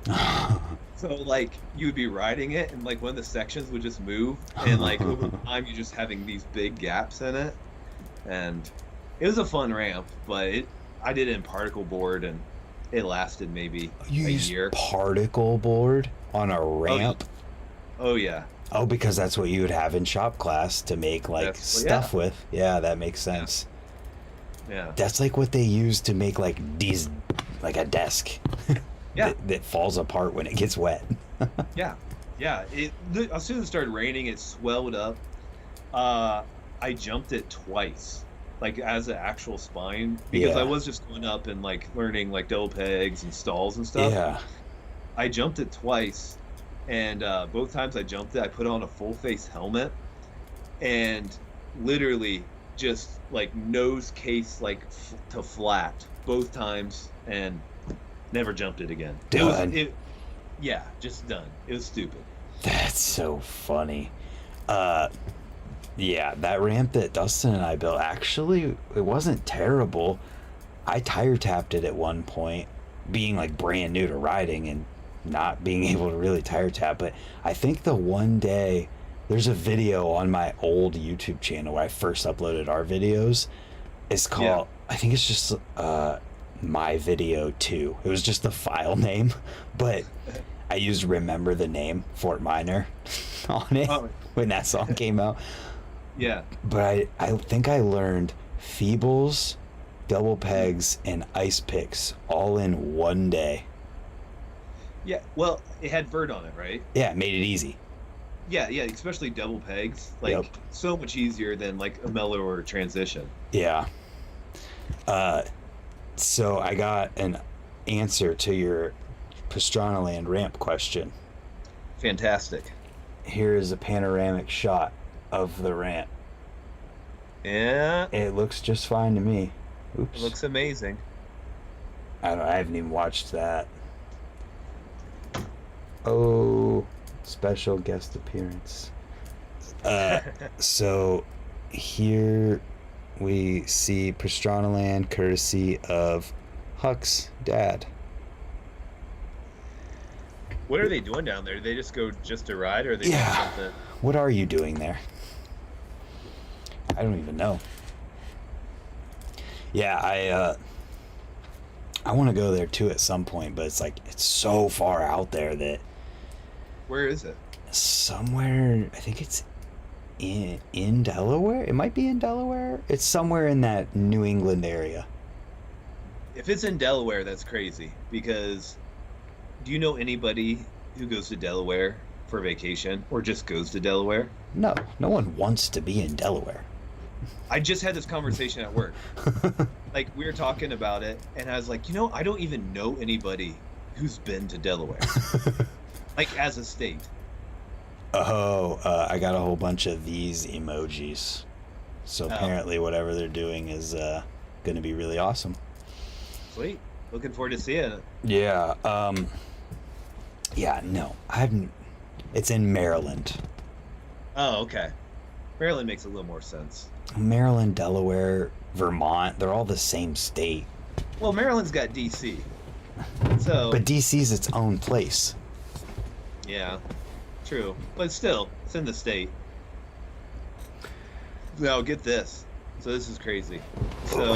So like you would be riding it and like one of the sections would just move, and like over time you just having these big gaps in it. And it was a fun ramp, but I did it in particle board, and it lasted maybe You a used year. particle board on a ramp? Oh yeah. Oh, because that's what you would have in shop class to make like stuff Yeah. with. Yeah, that makes Yeah. sense. Yeah. That's like what they use to make like these, like a desk Yeah. that falls apart when it gets wet. Yeah. Yeah. As soon as it started raining, it swelled up. I jumped it twice, like as an actual spine, because Yeah. I was just going up and like learning like double pegs and stalls and stuff. Yeah. I jumped it twice, and both times I jumped it, I put on a full face helmet, and literally just like nose case like to flat both times, and never jumped it again. Done. Yeah, just done. It was stupid. That's so funny. Uh, yeah, that ramp that Dustin and I built, actually, it wasn't terrible. I tire tapped it at one point, being like brand new to riding and not being able to really tire tap. But I think the one day, there's a video on my old YouTube channel where I first uploaded our videos. It's called, I think it's just My Video 2. It was just the file name, but I used Remember the Name, Fort Minor, on it Oh, when that song came out. yeah. But I think I learned feebles, double pegs, and ice picks all in one day. Yeah. Well, it had vert on it, right? Yeah, it made it easy. Yeah, yeah, especially double pegs. Like Yep. so much easier than like a mellow or transition. Yeah. So I got an answer to your Pastranaland ramp question. Fantastic. Here is a panoramic shot of the ramp. Yeah, It looks just fine to me. it Oops. looks amazing. I haven't even watched that. Oh, special guest appearance. So here we see Pastranaland courtesy of Huck's dad. What are they doing down there? Do they just go just a ride, or are they doing Yeah. something? What are you doing there? I don't even know. Yeah, I want to go there too at some point, but it's like it's so far out there that Where is it? somewhere, I think it's in Delaware. It might be in Delaware. It's somewhere in that New England area. If it's in Delaware, that's crazy. Because do you know anybody who goes to Delaware for vacation or just goes to Delaware? No, no one wants to be in Delaware. I just had this conversation at work. Like, we were talking about it, and I was like, I don't even know anybody who's been to Delaware, like as a state. Oh, I got a whole bunch of these emojis. So apparently whatever they're doing is going to be really awesome. Sweet. Looking forward to seeing it. Yeah, yeah, no. It's in Maryland. Oh, okay. Maryland makes a little more sense. Maryland, Delaware, Vermont, they're all the same state. Well, Maryland's got DC. So, But DC's its own place. yeah, true. But still, it's in the state. Now, get this. So this is crazy. So,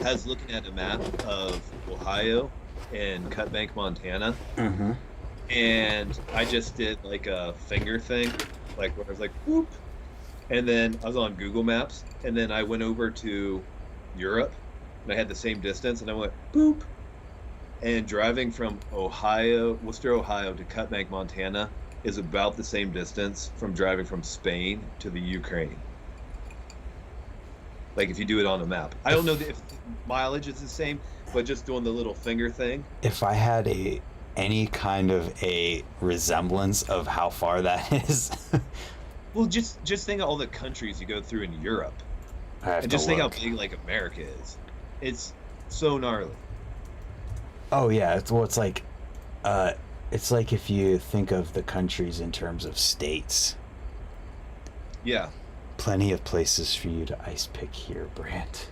I was looking at a map of Ohio and Cut Bank, Montana, Mm-hmm. and I just did like a finger thing, like where I was like, whoop, and then I was on Google Maps, and then I went over to Europe, and I had the same distance, and I went boop, and driving from Worcester, Ohio to Cut Bank, Montana is about the same distance from driving from Spain to the Ukraine. Like if you do it on a map. I don't know if mileage is the same, but just doing the little finger thing. If I had any kind of a resemblance of how far that is, Well, just think of all the countries you go through in Europe, I have and to just think how look. big like America is. It's so gnarly. Oh yeah, it's like if you think of the countries in terms of states. Yeah. Plenty of places for you to ice pick here, Brant.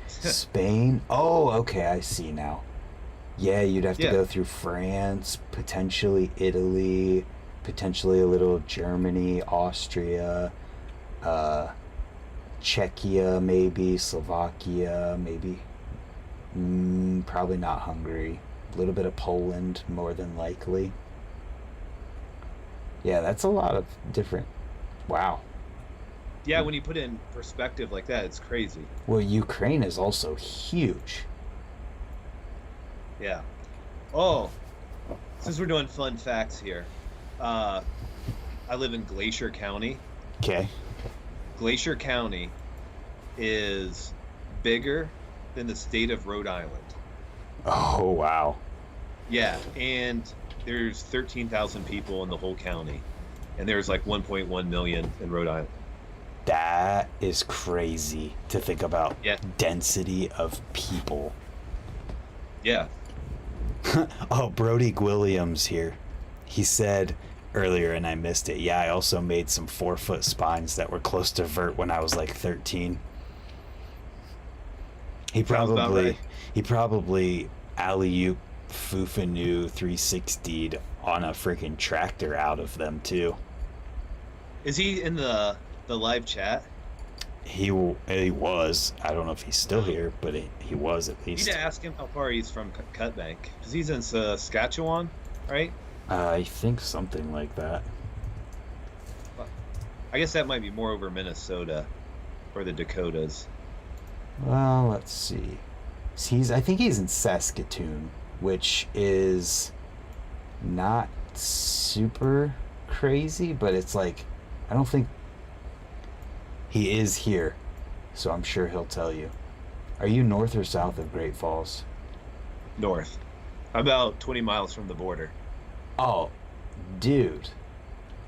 Spain? Oh, okay, I see now. Yeah, you'd have to Yeah. go through France, potentially Italy, potentially a little Germany, Austria, Czechia, maybe, Slovakia, maybe. Probably not Hungary. A little bit of Poland, more than likely. Yeah, that's a lot of different. Wow. Yeah, when you put it in perspective like that, it's crazy. Well, Ukraine is also huge. Yeah. Oh, since we're doing fun facts here, I live in Glacier County. Okay. Glacier County is bigger than the state of Rhode Island. Oh, wow. Yeah, and there's 13,000 people in the whole county, and there's like 1.1 million in Rhode Island. That is crazy to think about. Yeah. Density of people. Yeah. Oh, Brody Williams here. He said earlier, and I missed it. Yeah, I also made some 4-foot spines that were close to vert when I was like 13. He Sounds about probably right. he probably alley-oop Fufanu 360'd on a freaking tractor out of them too. Is he in the live chat? He was. I don't know if he's still here, but he was at You least. need to ask him how far he's from Cut Bank, because he's in Saskatchewan, right? I think something like that. I guess that might be more over Minnesota or the Dakotas. Well, let's see. I think he's in Saskatoon, which is not super crazy, but it's like I don't think he is here, so I'm sure he'll tell you. Are you north or south of Great Falls? North. About 20 miles from the border. Oh, dude.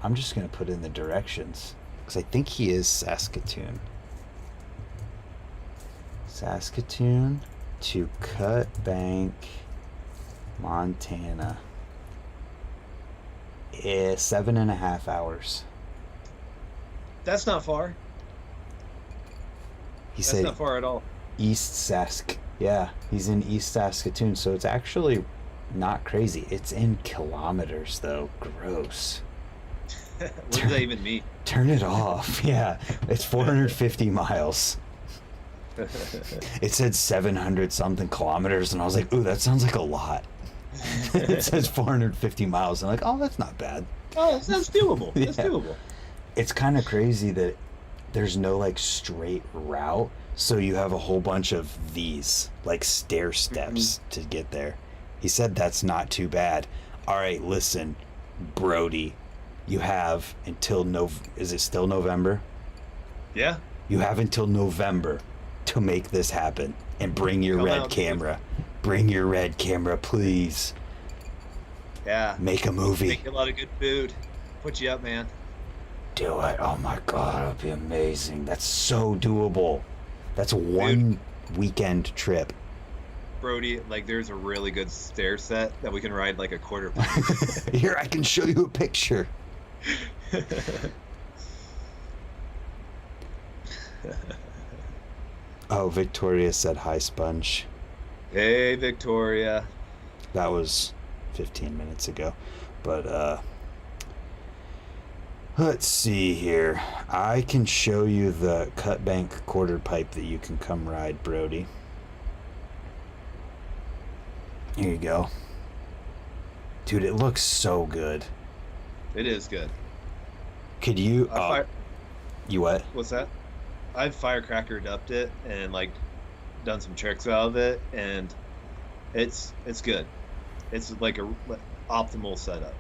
I'm just going to put in the directions because I think he is Saskatoon. Saskatoon to Cut Bank, Montana. 7.5 hours. That's not far. That's not far at all. East Sask. Yeah, he's in East Saskatoon, so it's actually not crazy. It's in kilometers, though. Gross. What does that even mean? Turn it off. Yeah, it's 450 miles. It said 700 something kilometers, and I was like, ooh, that sounds like a lot. It says 450 miles. I'm like, oh, that's not bad. Oh, that's doable. That's doable. It's kind of crazy that there's no like straight route, so you have a whole bunch of these like stair steps to get there. He said that's not too bad. All right, listen, Brody, you have until is it still November? Yeah. You have until November to make this happen and bring your red camera. Bring your red camera, please. Yeah. Make a movie. Make a lot of good food. Put you up, man. Do it. Oh my god, it'll be amazing. That's so doable. That's one weekend trip. Brody, like there's a really good stair set that we can ride like a quarter pipe. Here, I can show you a picture. Oh, Victoria said hi, Sponge. Hey, Victoria. That was 15 minutes ago. But, let's see here. I can show you the cut bank quarter pipe that you can come ride, Brody. Here you go. Dude, it looks so good. It is good. Could you... you what? What's that? I've firecrackered upped it and like done some tricks out of it, and it's good. It's like a optimal setup.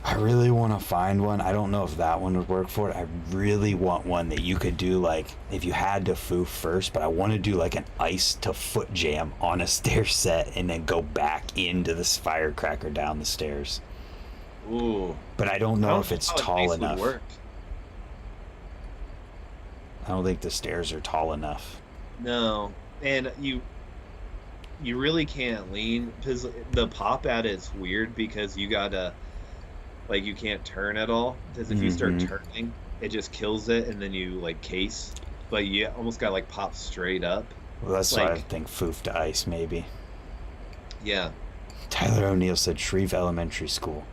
I really want to find one. I don't know if that one would work for it. I really want one that you could do like if you had to foof first, but I want to do like an ice to foot jam on a stair set and then go back into this firecracker down the stairs. Ooh. But I don't know if it's tall enough. Work. I don't think the stairs are tall enough. No, and you really can't lean because the pop at it's weird because you gotta like you can't turn at all because if you start turning it just kills it and then you like case, but you almost gotta like pop straight up. Well, that's why I think foof to ice maybe. Yeah. Tyler O'Neill said Shreve Elementary School.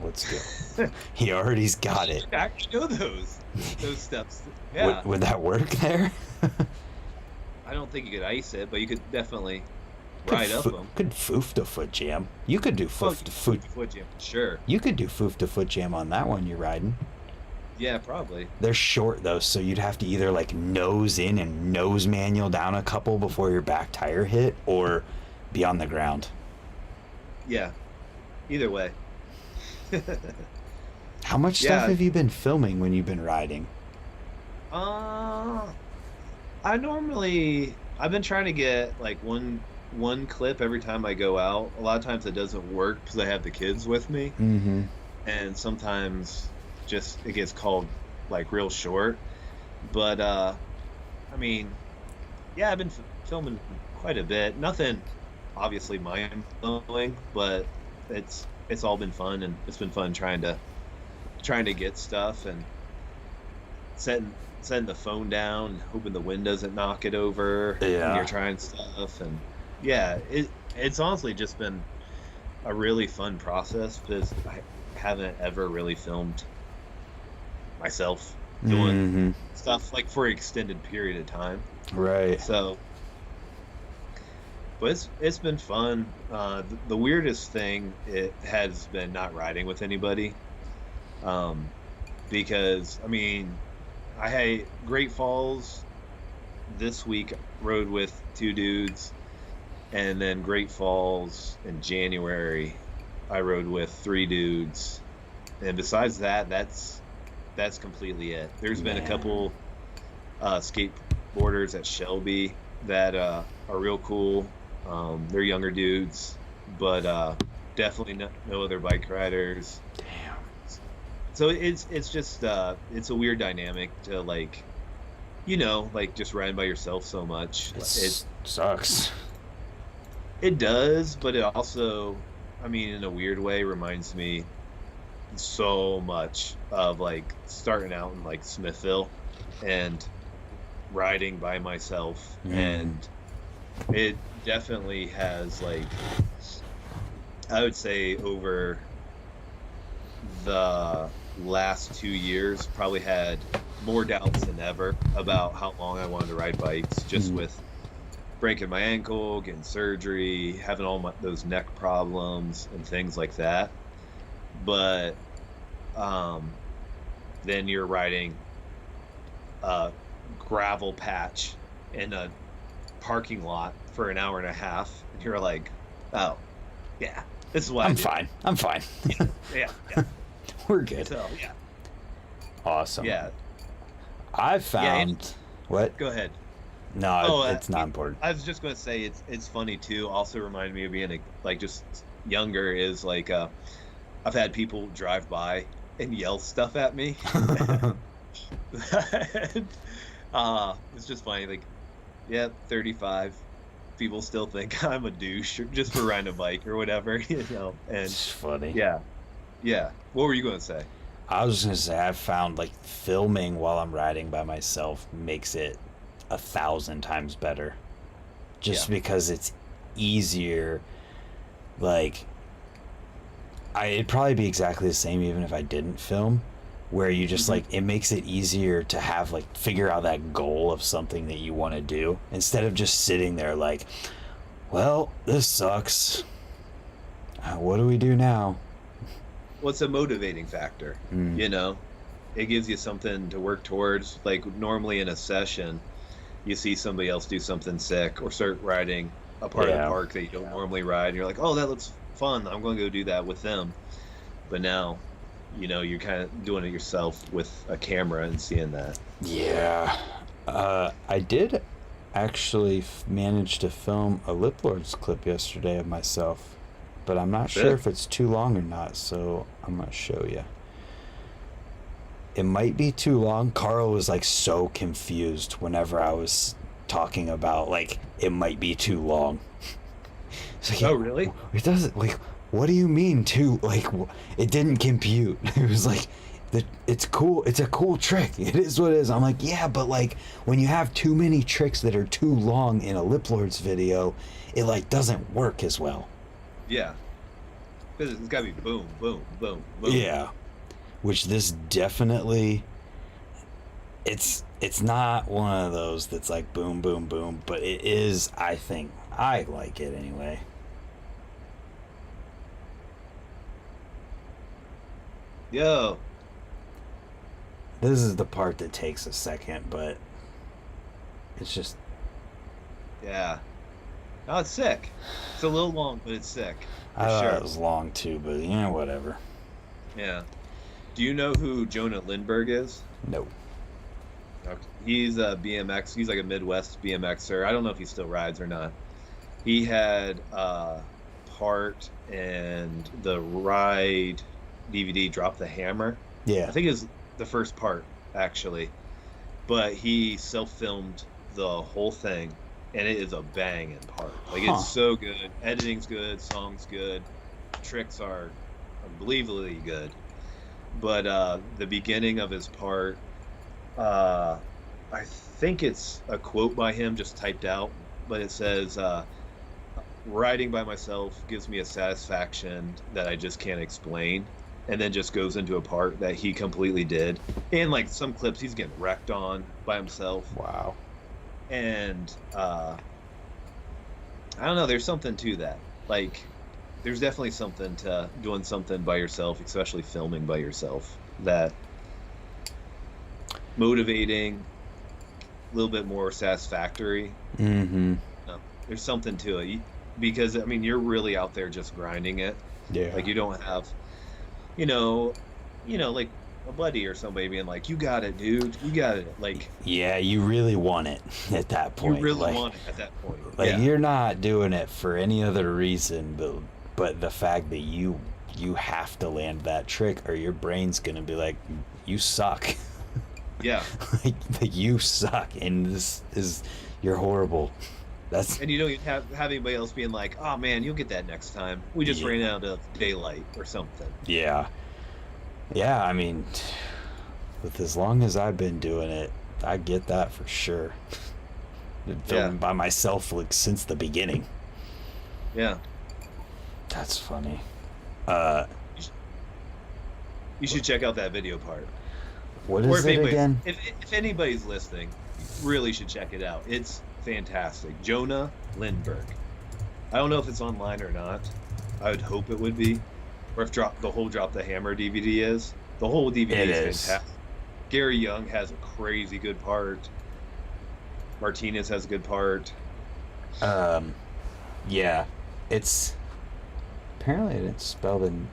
Let's go. He already's got it. I actually know those steps. Yeah. Would that work there? I don't think you could ice it, but you could definitely ride up them. Could foof to foot jam. You could do foof to foot jam. Sure. You could do foof to foot jam on that one you're riding. Yeah, probably. They're short though, so you'd have to either like nose in and nose manual down a couple before your back tire hit, or be on the ground. Yeah. Either way. How much stuff have you been filming when you've been riding? I've been trying to get like one clip every time I go out. A lot of times it doesn't work because I have the kids with me, and sometimes just it gets called like real short. But I mean, yeah, I've been filming quite a bit. Nothing obviously mind-blowing, but it's all been fun, and it's been fun trying to get stuff and setting the phone down, hoping the wind doesn't knock it over when you're trying stuff. And yeah, it's honestly just been a really fun process because I haven't ever really filmed myself doing stuff like for an extended period of time. Right. So, but it's been fun. The weirdest thing it has been not riding with anybody, because I mean, I had Great Falls this week rode with 2 dudes, and then Great Falls in January I rode with 3 dudes, and besides that, that's completely it. There's been a couple skateboarders at Shelby that are real cool. They're younger dudes, but definitely no other bike riders. Damn. So it's just it's a weird dynamic to like, like just riding by yourself so much. It sucks. It does, but it also, I mean, in a weird way, reminds me so much of like starting out in like Smithville and riding by myself. And it definitely has like, I would say over the last 2 years, probably had more doubts than ever about how long I wanted to ride bikes, just with breaking my ankle, getting surgery, having all those neck problems and things like that. But then you're riding a gravel patch in a parking lot for an hour and a half, and you're like, oh, yeah, this is what I'm fine. I'm fine. Yeah. We're good. So, yeah. Awesome. Yeah. I found... What? Go ahead. No, it's not important. I was just going to say it's funny too. Also reminded me of being like just younger is like I've had people drive by and yell stuff at me. It's just funny. Like, yeah, 35. People still think I'm a douche just for riding a bike or whatever, And It's funny. Yeah. What were you going to say? I was just going to say I've found like filming while I'm riding by myself makes it 1,000 times better, just because it's easier. Like, it'd probably be exactly the same even if I didn't film, where you just like, it makes it easier to have like figure out that goal of something that you want to do instead of just sitting there like, well, this sucks, what do we do now? Well, it's a motivating factor. It gives you something to work towards. Like normally in a session you see somebody else do something sick or start riding a part of the park that you don't normally ride, and you're like, oh, that looks fun, I'm going to go do that with them. But now, you're kind of doing it yourself with a camera and seeing that. I did actually manage to film a Lip Lords clip yesterday of myself, but I'm not sure if it's too long or not, so I'm going to show you. It might be too long. Carl was like so confused whenever I was talking about like it might be too long. Like, oh, really? It doesn't, like, what do you mean too? Like, it didn't compute. It was like, it's cool. It's a cool trick. It is what it is. I'm like, yeah, but like when you have too many tricks that are too long in a Lip Lords video, it like doesn't work as well. Yeah. Because it's got to be boom, boom, boom, boom. Yeah. Which this definitely, it's not one of those that's like boom, boom, boom, but it is, I think, I like it anyway. Yo. This is the part that takes a second, but it's just... Yeah. Oh, it's sick. It's a little long, but it's sick. I thought it was long too, but whatever. Yeah. Do you know who Jonah Lindbergh is? No. Okay. He's a BMX. He's like a Midwest BMXer. I don't know if he still rides or not. He had part in the ride DVD Drop the Hammer. Yeah. I think it was the first part, actually. But he self-filmed the whole thing, and it is a banging part. Like, it's so good. Editing's good. Song's good. Tricks are unbelievably good. But the beginning of his part, I think it's a quote by him just typed out, but it says, riding by myself gives me a satisfaction that I just can't explain, and then just goes into a part that he completely did. And like some clips he's getting wrecked on by himself. Wow. And I don't know, there's something to that. Like, there's definitely something to doing something by yourself, especially filming by yourself, that motivating, a little bit more satisfactory. There's something to it, because I mean, you're really out there just grinding it. Yeah. Like, you don't have, like a buddy or somebody being like, "You got it, dude. You got it." Like Yeah, you really want it at that you point. really want it at that point. Like Yeah, you're not doing it for any other reason, but the fact that you have to land that trick, or your brain's gonna be like, you suck. yeah. like you suck, and this is you're horrible. That's And you don't even have anybody else being like, "Oh man, you'll get that next time. We just Yeah. ran out of daylight or something." yeah, yeah. I mean, with as long as I've been doing it, I get that for sure. Been filming by myself like since the beginning. Yeah. That's funny. You should check out that video part. What Or is if it anybody, again? if anybody's listening, you really should check it out. It's fantastic. Jonah Lindbergh. I don't know if it's online or not. I would hope it would be. Or if the whole Drop the Hammer DVD is. The whole DVD It is is. fantastic. Gary Young has a crazy good part. Martinez has a good part. Yeah, it's apparently it's spelled in.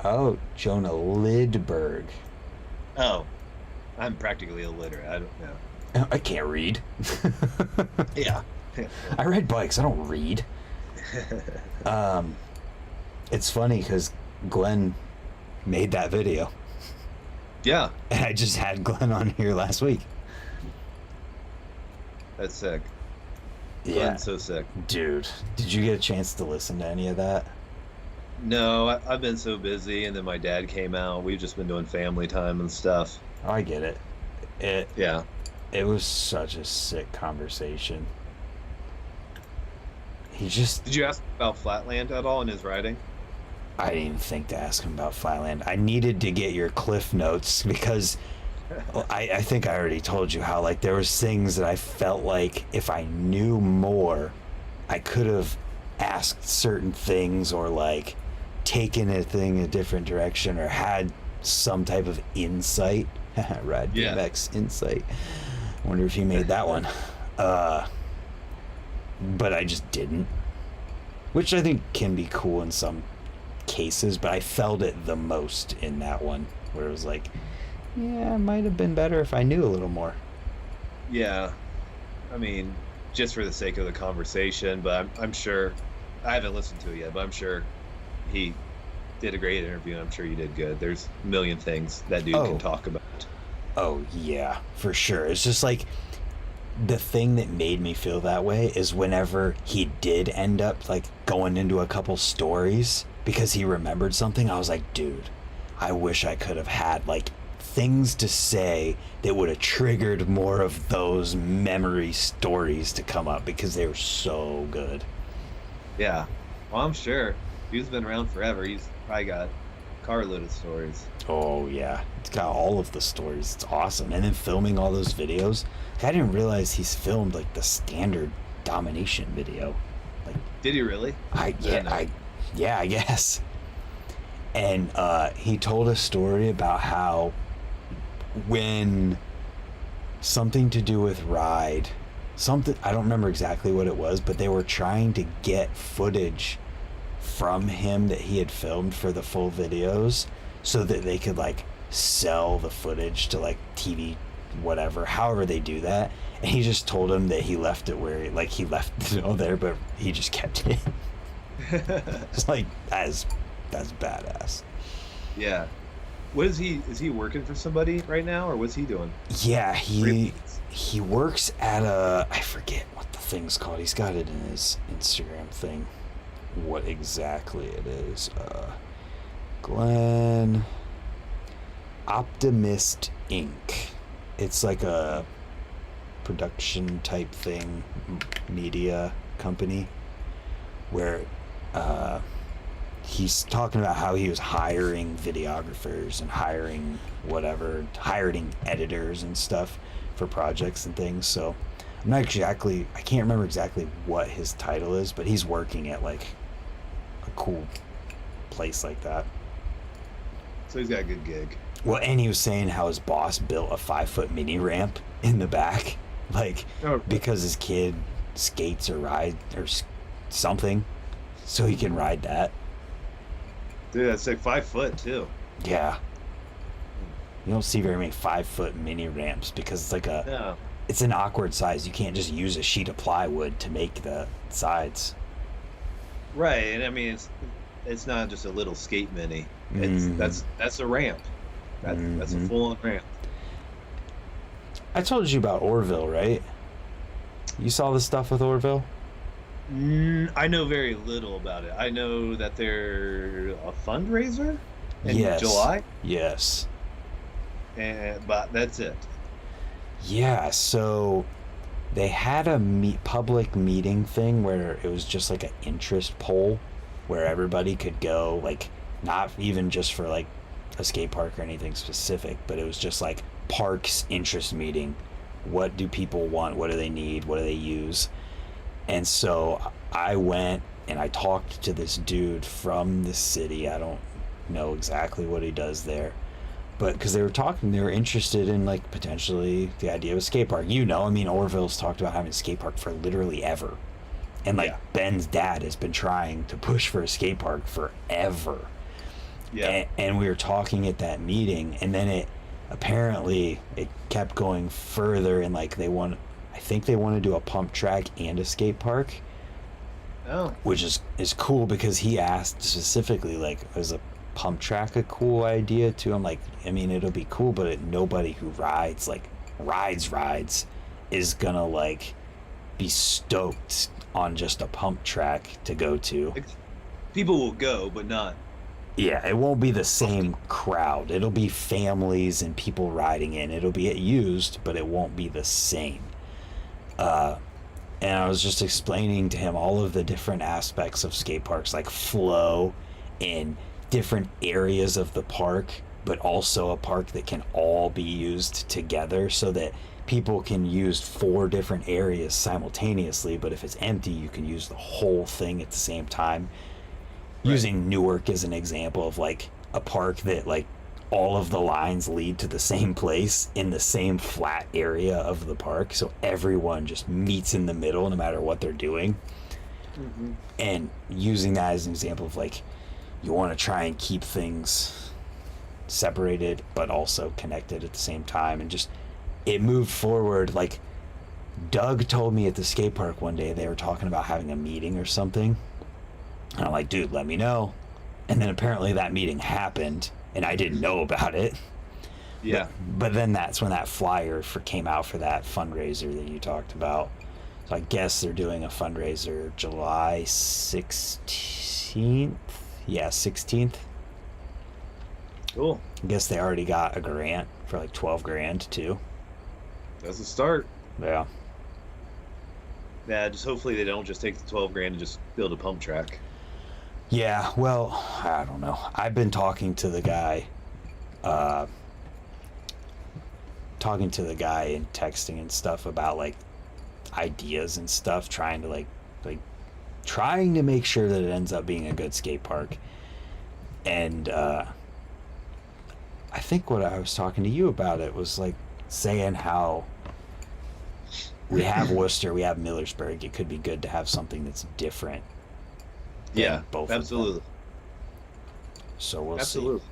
Oh, Jonah Lidberg. Oh, I'm practically illiterate. I don't know. I can't read. Yeah. I ride bikes. I don't read. It's funny because Glenn made that video, Yeah, and I just had Glenn on here last week. that's sick. Yeah, Glenn's so sick. dude, did you get a chance to listen to any of that? No, I've been so busy, and then my dad came out. We've just been doing family time and stuff. Oh, I get it. It Yeah. it was such a sick conversation. He just Did you ask about Flatland at all in his writing? I didn't even think to ask him about Flyland. I needed to get your cliff notes because I think I already told you how like there was things that I felt like if I knew more, I could have asked certain things or like taken a thing a different direction or had some type of insight. Rad Yeah. BMX insight. I wonder if he made that one. But I just didn't. Which I think can be cool in some cases, but I felt it the most in that one where it was like, yeah, it might have been better if I knew a little more. Yeah. I mean, just for the sake of the conversation, but I'm sure I haven't listened to it yet, but I'm sure he did a great interview, and I'm sure you did good. There's a million things that dude Oh. can talk about. Oh yeah, for sure. It's just like the thing that made me feel that way is whenever he did end up like going into a couple stories because he remembered something, I was like, dude, I wish I could have had like things to say that would have triggered more of those memory stories to come up because they were so good. Yeah. Well, I'm sure. Dude's been around forever. He's probably got a carload of stories. Oh yeah, it's got all of the stories. It's awesome. And then filming all those videos, I didn't realize he's filmed like the standard domination video. Like Did he really? I guess. And he told a story about how when something to do with Ride, something I don't remember exactly what it was, but they were trying to get footage from him that he had filmed for the full videos so that they could like sell the footage to like TV whatever, however they do that. And he just told him that he left it where like he left it all there, but he just kept it. It's like that's badass. Yeah. What is he? Is he working for somebody right now, or what's he doing? Yeah, Really? he works at a I forget what the thing's called. He's got it in his Instagram thing. What exactly it is? Glenn Optimist Inc. It's like a production type thing, media company where he's talking about how he was hiring videographers and hiring editors and stuff for projects and things. So I can't remember exactly what his title is, but he's working at like a cool place like that. So he's got a good gig. Well, and he was saying how his boss built a 5-foot mini ramp in the back, like because his kid skates or rides or something, so he can ride that. Dude, that's like 5 foot too. Yeah. You don't see very many 5-foot mini ramps because it's like No. it's an awkward size. You can't just use a sheet of plywood to make the sides. Right, and I mean it's not just a little skate mini. It's Mm, that's a ramp. That's a hmm full on ramp. I told you about Orville, right? You saw the stuff with Orville? I know very little about it. I know that they're a fundraiser in Yes. July, Yes. but that's it. Yeah, so they had a public meeting thing where it was just like an interest poll where everybody could go, like not even just for like a skate park or anything specific, but it was just like parks interest meeting. What do people want? What do they need? What do they use? And so I went and I talked to this dude from the city. I don't know exactly what he does there, but because they were interested in like potentially the idea of a skate park. I mean, Orville's talked about having a skate park for literally ever. And like Yeah. Ben's dad has been trying to push for a skate park forever. Yeah. And we were talking at that meeting, and then it kept going further, and like I think they want to do a pump track and a skate park, Oh, which is cool because he asked specifically like, is a pump track a cool idea too? I'm like, I mean, it'll be cool, but nobody who rides is gonna like be stoked on just a pump track to go to. like, people will go, but not. Yeah, it won't be the same crowd. It'll be families and people riding in. It'll be used, but it won't be the same. Uh, and I was just explaining to him all of the different aspects of skate parks, like flow in different areas of the park, but also a park that can all be used together so that people can use 4 different areas simultaneously. But if it's empty, you can use the whole thing at the same time. Right. Using Newark as an example of like a park that like all of the lines lead to the same place in the same flat area of the park, so everyone just meets in the middle no matter what they're doing. Hmm. And using that as an example of like, you want to try and keep things separated but also connected at the same time, and just it moved forward. Like Doug told me at the skate park one day they were talking about having a meeting or something, and I'm like, dude, let me know. And then apparently that meeting happened and I didn't know about it. Yeah. But then that's when that flyer came out for that fundraiser that you talked about. So I guess they're doing a fundraiser July 16th. Yeah, 16th. Cool. I guess they already got a grant for like 12 grand too. That's a start. Yeah. Yeah. Just hopefully they don't just take the 12 grand and just build a pump track. Yeah, well, I don't know. I've been talking to the guy and texting and stuff about like ideas and stuff, trying to trying to make sure that it ends up being a good skate park. And I think what I was talking to you about it was like saying how we have Worcester, we have Millersburg. It could be good to have something that's different. Yeah. Both of them. Absolutely. So we'll Absolutely. see.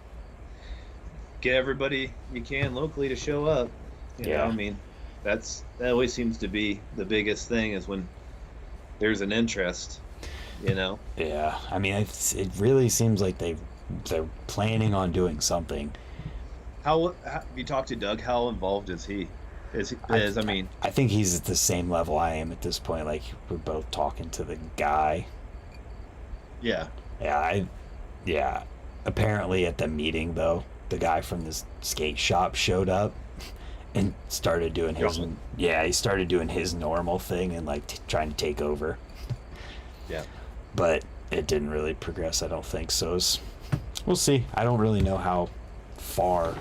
Get everybody you can locally to show up. You know, Yeah. I mean, that always seems to be the biggest thing is when there's an interest. You know. Yeah, I mean, it really seems like they're planning on doing something. How have you talked to Doug? How involved is he? I mean, I think he's at the same level I am at this point. Like we're both talking to the guy. yeah. Yeah. Apparently at the meeting though, the guy from this skate shop showed up and started doing his. Yeah. Yeah, he started doing his normal thing and like trying to take over. Yeah. But it didn't really progress, I don't think. So we'll see. I don't really know how far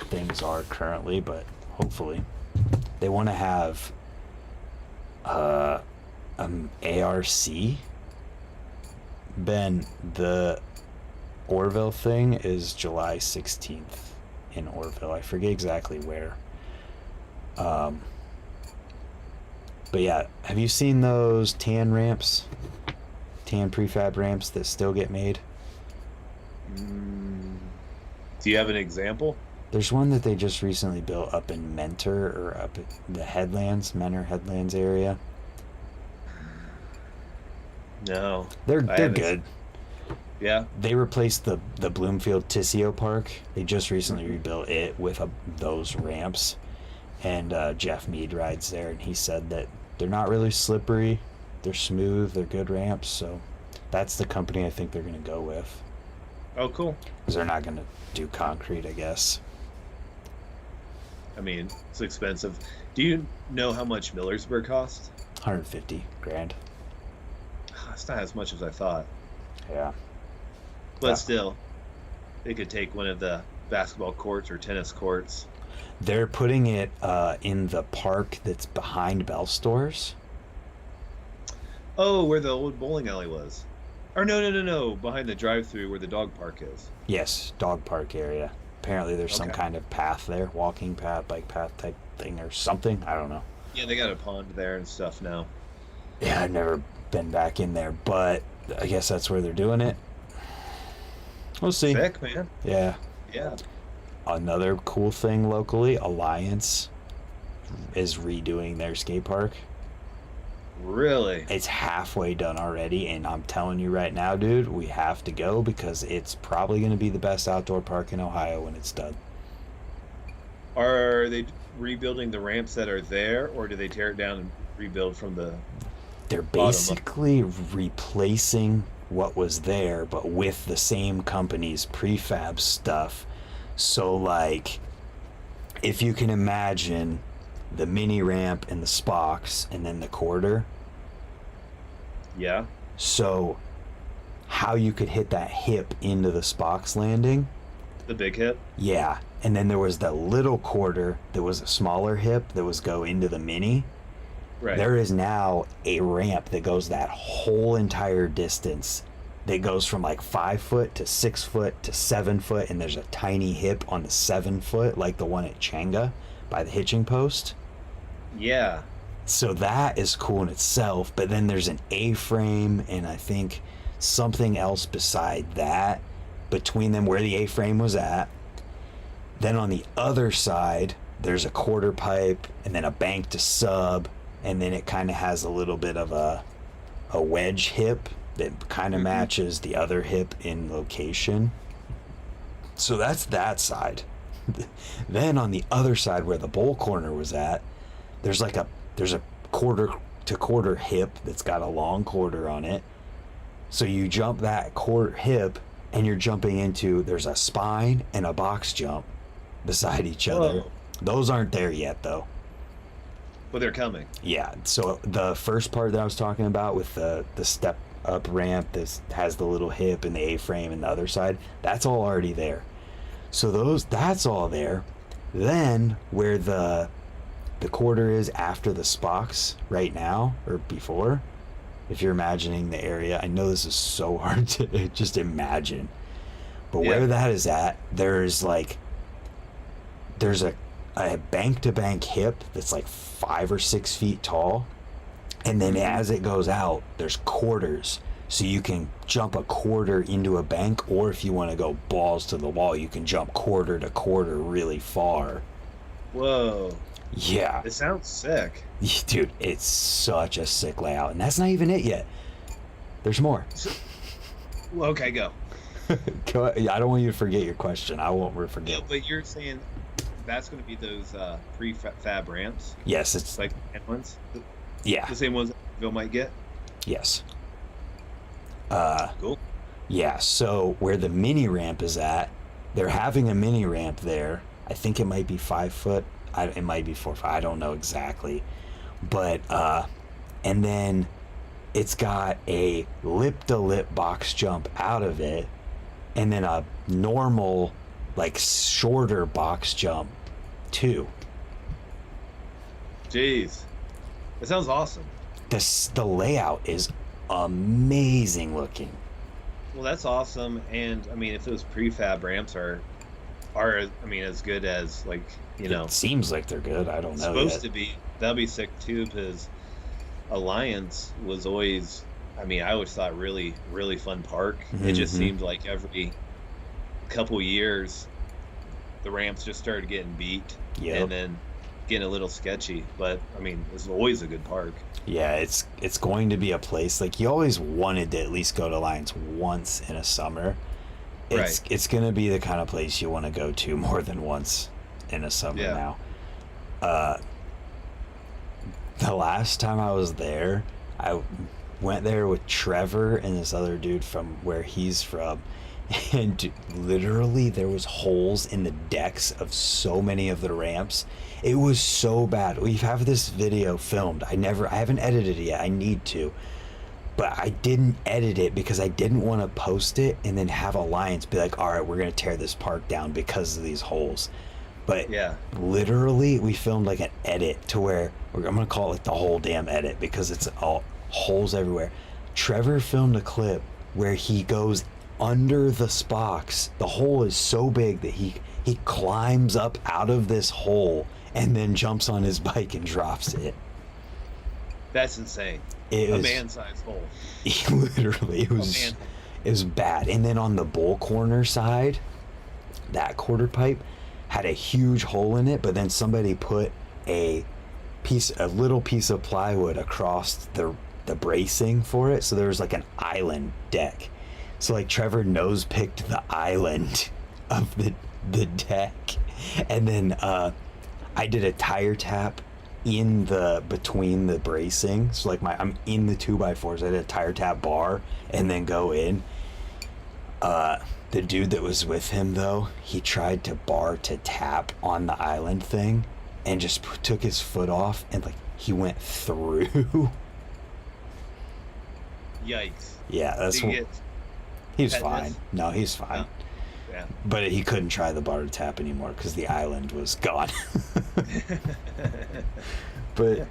things are currently, but hopefully they want to have ARC. Ben, the Orville thing is July 16th in Orville. I forget exactly where. But yeah, have you seen those tan prefab ramps that still get made? Do you have an example? There's one that they just recently built up in Mentor, or up at the Mentor Headlands area. No, I They're haven't. good. Yeah. They replaced the Bloomfield Tissio Park. They just recently rebuilt it with those ramps, and Jeff Mead rides there, and he said that they're not really slippery, they're smooth, they're good ramps. So that's the company I think they're gonna go with, Oh, cool. because they're not gonna do concrete, I guess. I mean, it's expensive. Do you know how much Millersburg costs? 150 grand. It's not as much as I thought, Yeah. but Yeah. still, they could take one of the basketball courts or tennis courts. They're putting it in the park that's behind Bell Stores. Oh, where the old bowling alley was. Or no, behind the drive-through where the dog park is. Yes, dog park area. Apparently there's some Okay. kind of path there, walking path, bike path type thing or something. I don't know. Yeah, they got a pond there and stuff now. Yeah, I've never been back in there, but I guess that's where they're doing it. We'll see. Sick, man. Yeah. Yeah. Another cool thing locally, Alliance is redoing their skate park. Really? It's halfway done already, and I'm telling you right now, dude, we have to go, because it's probably going to be the best outdoor park in Ohio when it's done. Are they rebuilding the ramps that are there, or do they tear it down and rebuild from the They're bottom up? basically replacing what was there, but with the same company's prefab stuff. So, like, if you can imagine the mini ramp and the spocks and then the quarter. Yeah. So, how you could hit that hip into the spocks landing. The big hip? Yeah. And then there was the little quarter that was a smaller hip that was go into the mini. Right. There is now a ramp that goes that whole entire distance, that goes from like 5 foot to 6 foot to 7 foot, and there's a tiny hip on the 7 foot, like the one at Changa by the hitching post. Yeah. So that is cool in itself, but then there's an A-frame and I think something else beside that between them where the A-frame was at. Then on the other side, there's a quarter pipe and then a bank to sub, and then it kind of has a little bit of a wedge hip that kind of matches the other hip in location. So that's that side. Then on the other side where the bowl corner was at, there's a quarter to quarter hip that's got a long quarter on it. So you jump that quarter hip and you're jumping into, there's a spine and a box jump beside each other. Whoa. Those aren't there yet though. But they're coming. Yeah, so the first part that I was talking about with the step up ramp that has the little hip and the A-frame and the other side, that's all already there. So that's all there. Then where the quarter is after the spocks right now, or before, if you're imagining the area, I know this is so hard to just imagine, but Yeah. where that is at, there's a bank to bank hip that's like 5 or 6 feet tall, and then as it goes out, there's quarters, so you can jump a quarter into a bank, or if you want to go balls to the wall, you can jump quarter to quarter really far. Whoa. Yeah. It sounds sick. Dude, it's such a sick layout, and that's not even it yet. There's more. Well, okay, go. I don't want you to forget your question. I won't forget. Yeah, but you're saying that's going to be those prefab ramps, Yes, it's like the ones, yeah, the same ones that Bill might get. yes. Cool. Yeah, so where the mini ramp is at, they're having a mini ramp there. I think it might be 5 foot. It might be 4 foot. I don't know exactly. But, and then it's got a lip-to-lip box jump out of it, and then a normal, like, shorter box jump, too. Jeez. That sounds awesome. The layout is amazing looking. Well, that's awesome. And, I mean, if those prefab ramps are I mean, as good as, like, you know, It seems like they're good. I don't know supposed yet. to be, that'll be sick, too, because Alliance was always, I mean, I always thought really, really fun park. It just Mhm. seemed like every couple years the ramps just started getting beat, Yep. and then getting a little sketchy. But I mean, it's always a good park. Yeah, it's going to be a place like you always wanted to at least go to Lions once in a summer. It's gonna be the kind of place you want to go to more than once in a summer now. The last time I was there, I went there with Trevor and this other dude from where he's from, and literally there was holes in the decks of so many of the ramps. It was so bad. We have this video filmed. I haven't edited it yet. I need to, but I didn't edit it because I didn't want to post it and then have Alliance be like, all right, we're gonna tear this park down because of these holes. But literally we filmed like an edit to where I'm gonna call it like the whole damn edit because it's all holes everywhere. Trevor filmed a clip where he goes under the spocks. The hole is so big that he climbs up out of this hole and then jumps on his bike and drops it. That's insane. It was a man-sized hole. Literally, it was bad. And then on the bull corner side, that quarter pipe had a huge hole in it, but then somebody put a little piece of plywood across the bracing for it, so there was like an island deck. So like Trevor nose picked the island of the deck, and then I did a tire tap in between the bracing. So like I'm in the 2x4s. I did a tire tap bar and then go in. The dude that was with him though, he tried to bar to tap on the island thing and just took his foot off and like he went through. Yikes. Yeah, that's what. He's fine. No, he's fine. Oh. Yeah. But he couldn't try the bar to tap anymore because the island was gone. But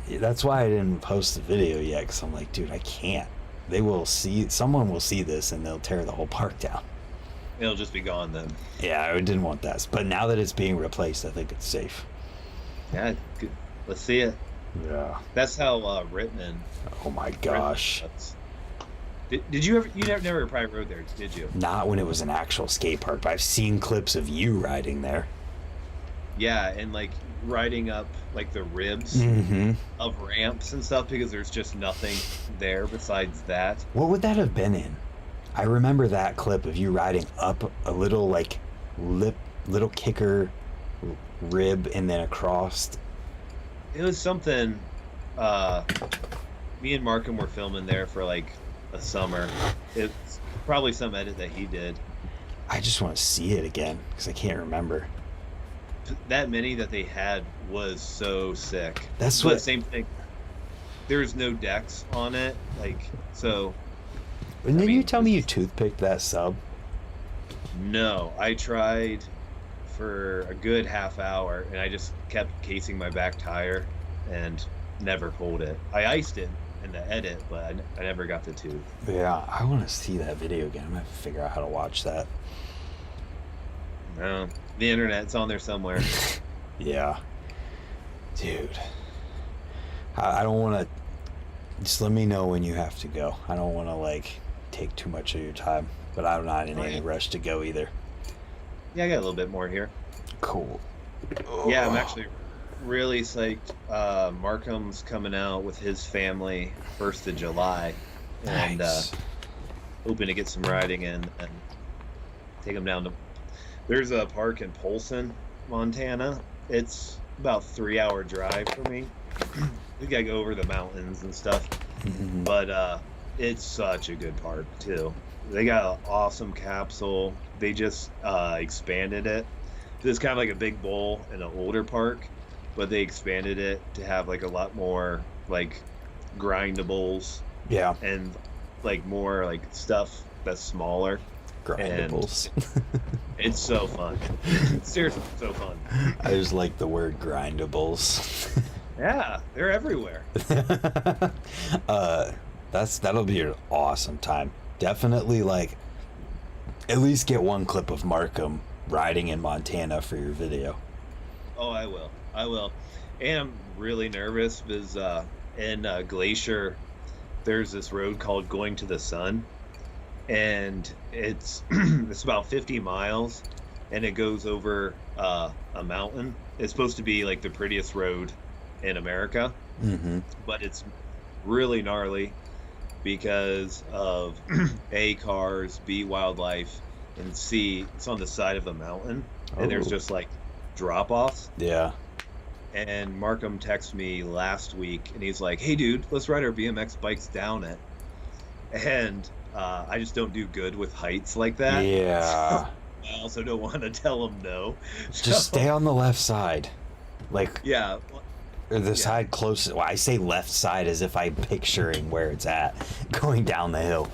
that's why I didn't post the video yet, because I'm like, dude, I can't. Someone will see this and they'll tear the whole park down. It'll just be gone then. Yeah, I didn't want that. But now that it's being replaced, I think it's safe. Yeah, good. Let's see it. Yeah. That's how Rittman. Oh my gosh. Did you ever? You never probably rode there, did you? Not when it was an actual skate park, but I've seen clips of you riding there. Yeah, and like riding up like the ribs of ramps and stuff because there's just nothing there besides that. What would that have been in? I remember that clip of you riding up a little like little kicker rib and then across. It was something. Me and Markham were filming there for like a summer. It's probably some edit that he did. I just want to see it again because I can't remember. That many that they had was so sick. That's what. Same thing. There's no decks on it, like so. And then you tell me you toothpicked that sub? No, I tried for a good half hour, and I just kept casing my back tire, and never pulled it. I iced it in the edit, but I never got the tooth. Yeah, I want to see that video again. I'm gonna have to figure out how to watch that. No, the internet's on there somewhere. Yeah, dude. I don't want to. Just let me know when you have to go. I don't want to like take too much of your time, but I'm not in any rush to go either. Yeah, I got a little bit more here. Cool. Yeah, I'm actually really psyched. Markham's coming out with his family 1st of July, and Nice. hoping to get some riding in and take them down to. There's a park in Polson, Montana. It's about 3-hour drive for me. We gotta go over the mountains and stuff, but it's such a good park too. They got an awesome capsule. They just expanded it. It's kind of like a big bowl in an older park, but they expanded it to have like a lot more like grindables. Yeah. And like more like stuff that's smaller. Grindables. It's so fun. Seriously, so fun. I just like the word grindables. Yeah, they're everywhere. That'll be an awesome time. Definitely like at least get one clip of Markham riding in Montana for your video. Oh, I will. And I'm really nervous because in Glacier there's this road called Going to the Sun, and it's it's about 50 miles, and it goes over a mountain. It's supposed to be like the prettiest road in America, Mm-hmm. but it's really gnarly because of A, cars, B, wildlife, and C, it's on the side of a mountain, and there's Oh. just like drop offs. Yeah. And Markham texted me last week, and he's like, "Hey, dude, let's ride our BMX bikes down it." And I just don't do good with heights like that. Yeah. So I also don't want to tell him no. Just stay on the left side. Like, Yeah, or the yeah. side closest. Well, I say left side as if I'm picturing where it's at, going down the hill.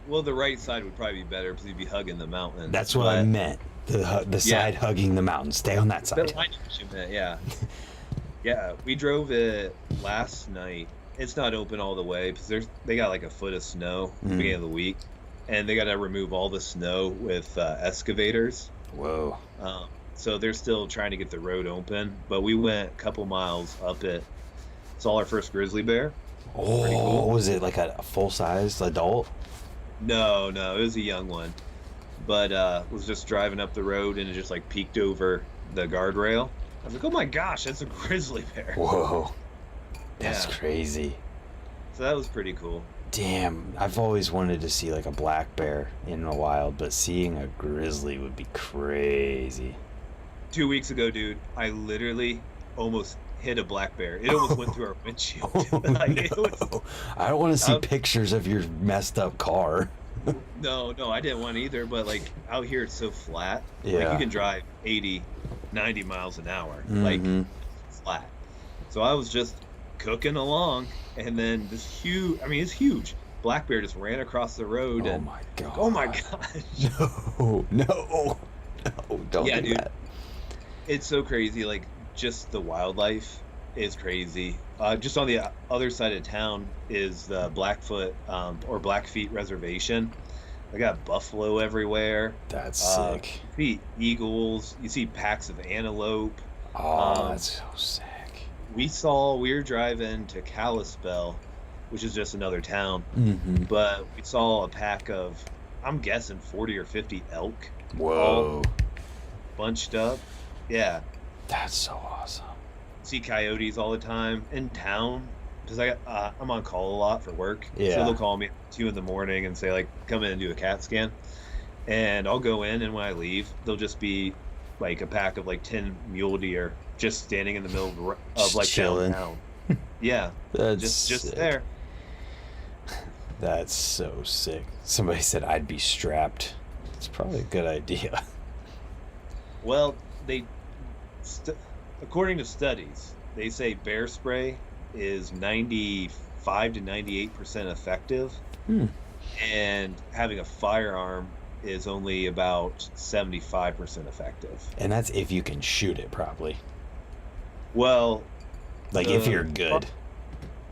Well, the right side would probably be better because you'd be hugging the mountain. That's what I meant. The side hugging the mountain. Stay on that side. I know what you meant, yeah. Yeah, we drove it last night. It's not open all the way because they got like a foot of snow at the beginning of the week, and they got to remove all the snow with excavators. Whoa. So they're still trying to get the road open, but we went a couple miles up it. Saw our first grizzly bear. Oh, Cool. was it like a full-sized adult? No, it was a young one, but was just driving up the road and it just like peeked over the guardrail. I was like, "Oh my gosh, that's a grizzly bear!" Whoa. That's Yeah. crazy. So that was pretty cool. Damn, I've always wanted to see like a black bear in the wild, but seeing a grizzly would be crazy. 2 weeks ago, dude, I literally almost hit a black bear. It almost went through our windshield. Oh, Like, no. it was, I don't want to see Um, pictures of your messed up car. no, I didn't want either. But like out here, it's so flat. Like Yeah. you can drive 80, 90 miles an hour, like Mhm. flat. So I was just cooking along, and then this huge, I mean, it's huge. Black bear just ran across the road, Oh and my god. oh my gosh, No, don't Yeah, do dude. that. it's so crazy. Like just the wildlife is crazy. Just on the other side of town is the Blackfoot or Blackfeet Reservation. I got buffalo everywhere. That's Uh, sick. You see eagles. You see packs of antelope. Oh, um, that's so sick. We were driving to Kalispell, which is just another town, Mm-hmm. but we saw a pack of, I'm guessing 40 or 50 elk Whoa, bunched up. Yeah. that's so awesome. See coyotes all the time in town because I'm on call a lot for work. Yeah. So they'll call me at 2 in the morning and say like, come in and do a CAT scan, and I'll go in, and when I leave, there'll just be like a pack of like 10 mule deer just standing in the middle of Just like chilling. downtown. Yeah, That's just sick. there. That's so sick. Somebody said I'd be strapped. It's probably a good idea. Well, according to studies, they say bear spray is 95 to 98% effective, Hmm. and having a firearm is only about 75% effective. And that's if you can shoot it properly. Well, Like if The- you're good.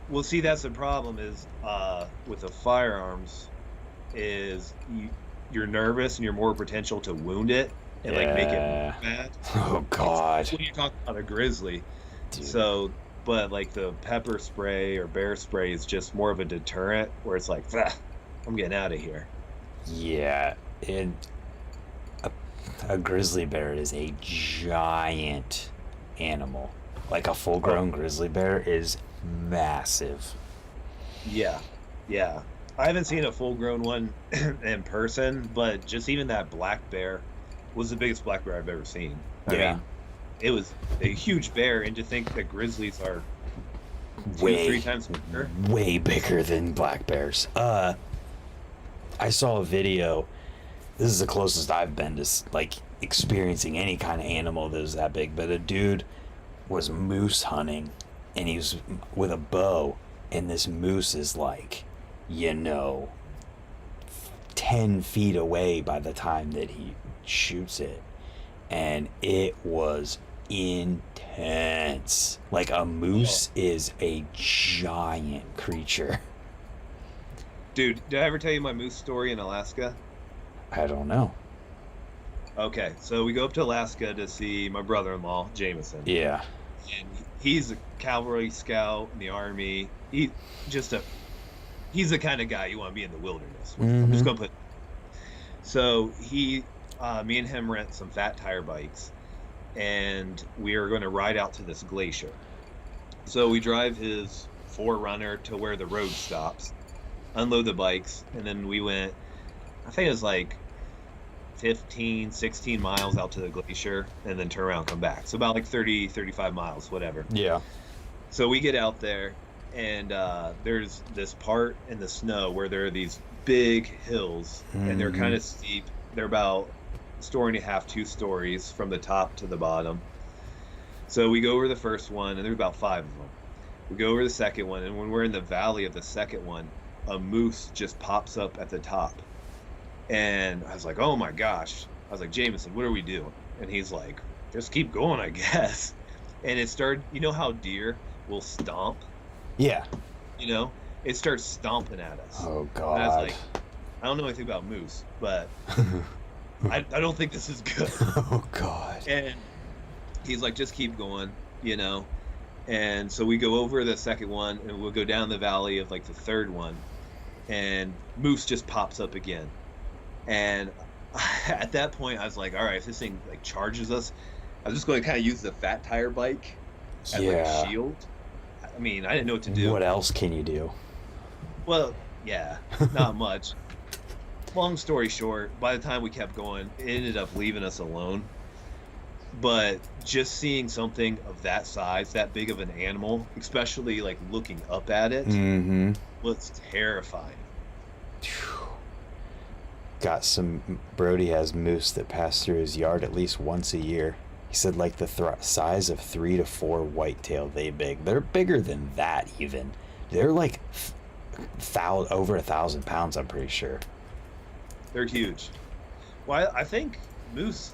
well, see, that's the problem is with the firearms is you're nervous and you're more potential to wound it and like make it Yeah. bad. Oh god. When you talk about a grizzly, Dude. so but like the pepper spray or bear spray is just more of a deterrent where it's like, "Ah, I'm getting out of here." Yeah, and a grizzly bear is a giant animal. Like a full-grown grizzly bear is massive. Yeah, yeah. I haven't seen a full-grown one in person, but just even that black bear was the biggest black bear I've ever seen. I Yeah. mean, it was a huge bear, and to think that grizzlies are 2-3 times bigger. way bigger than black bears. I saw a video. This is the closest I've been to like experiencing any kind of animal that was that big. But a dude was moose hunting, and he was with a bow, and this moose is like, 10 feet away by the time that he shoots it, and it was intense. Like a moose is a giant creature. Dude, did I ever tell you my moose story in Alaska? I don't know. Okay, so we go up to Alaska to see my brother-in-law, Jameson. Yeah. And he's a cavalry scout in the army. He's the kind of guy you want to be in the wilderness with. I'm just Mhm. gonna put. So he me and him rent some fat tire bikes, and we are going to ride out to this glacier. So we drive his 4Runner to where the road stops, unload the bikes, and then we went, I think it was like 15, 16 miles out to the glacier, and then turn around and come back. So about like 30, 35 miles, whatever. Yeah. So we get out there, and there's this part in the snow where there are these big hills, and they're kind of steep. They're about a story and a half, 2 stories from the top to the bottom. So we go over the first one, and there's about 5 of them. We go over the second one, and when we're in the valley of the second one, a moose just pops up at the top. And I was like, oh my gosh. I was like, Jameson, what are we doing? And he's like, just keep going, I guess. And it started, you know how deer will stomp? Yeah. You know? It starts stomping at us. Oh, God. And I was like, I don't know anything about moose, but I don't think this is good. Oh, God. And he's like, just keep going, you know? And so we go over the second one, and we'll go down the valley of like the third one, and moose just pops up again. And at that point, I was like, all right, if this thing like charges us, I was just going to kind of use the fat tire bike as like a shield. I mean, I didn't know what to do. What else can you do? Well, yeah, not much. Long story short, by the time we kept going, it ended up leaving us alone. But just seeing something of that size, that big of an animal, especially like looking up at it, was terrifying. Brody has moose that pass through his yard at least once a year. He said like the size of 3 to 4 whitetail, they big. They're bigger than that even. They're like over 1,000 pounds, I'm pretty sure. They're huge. Well, I think moose,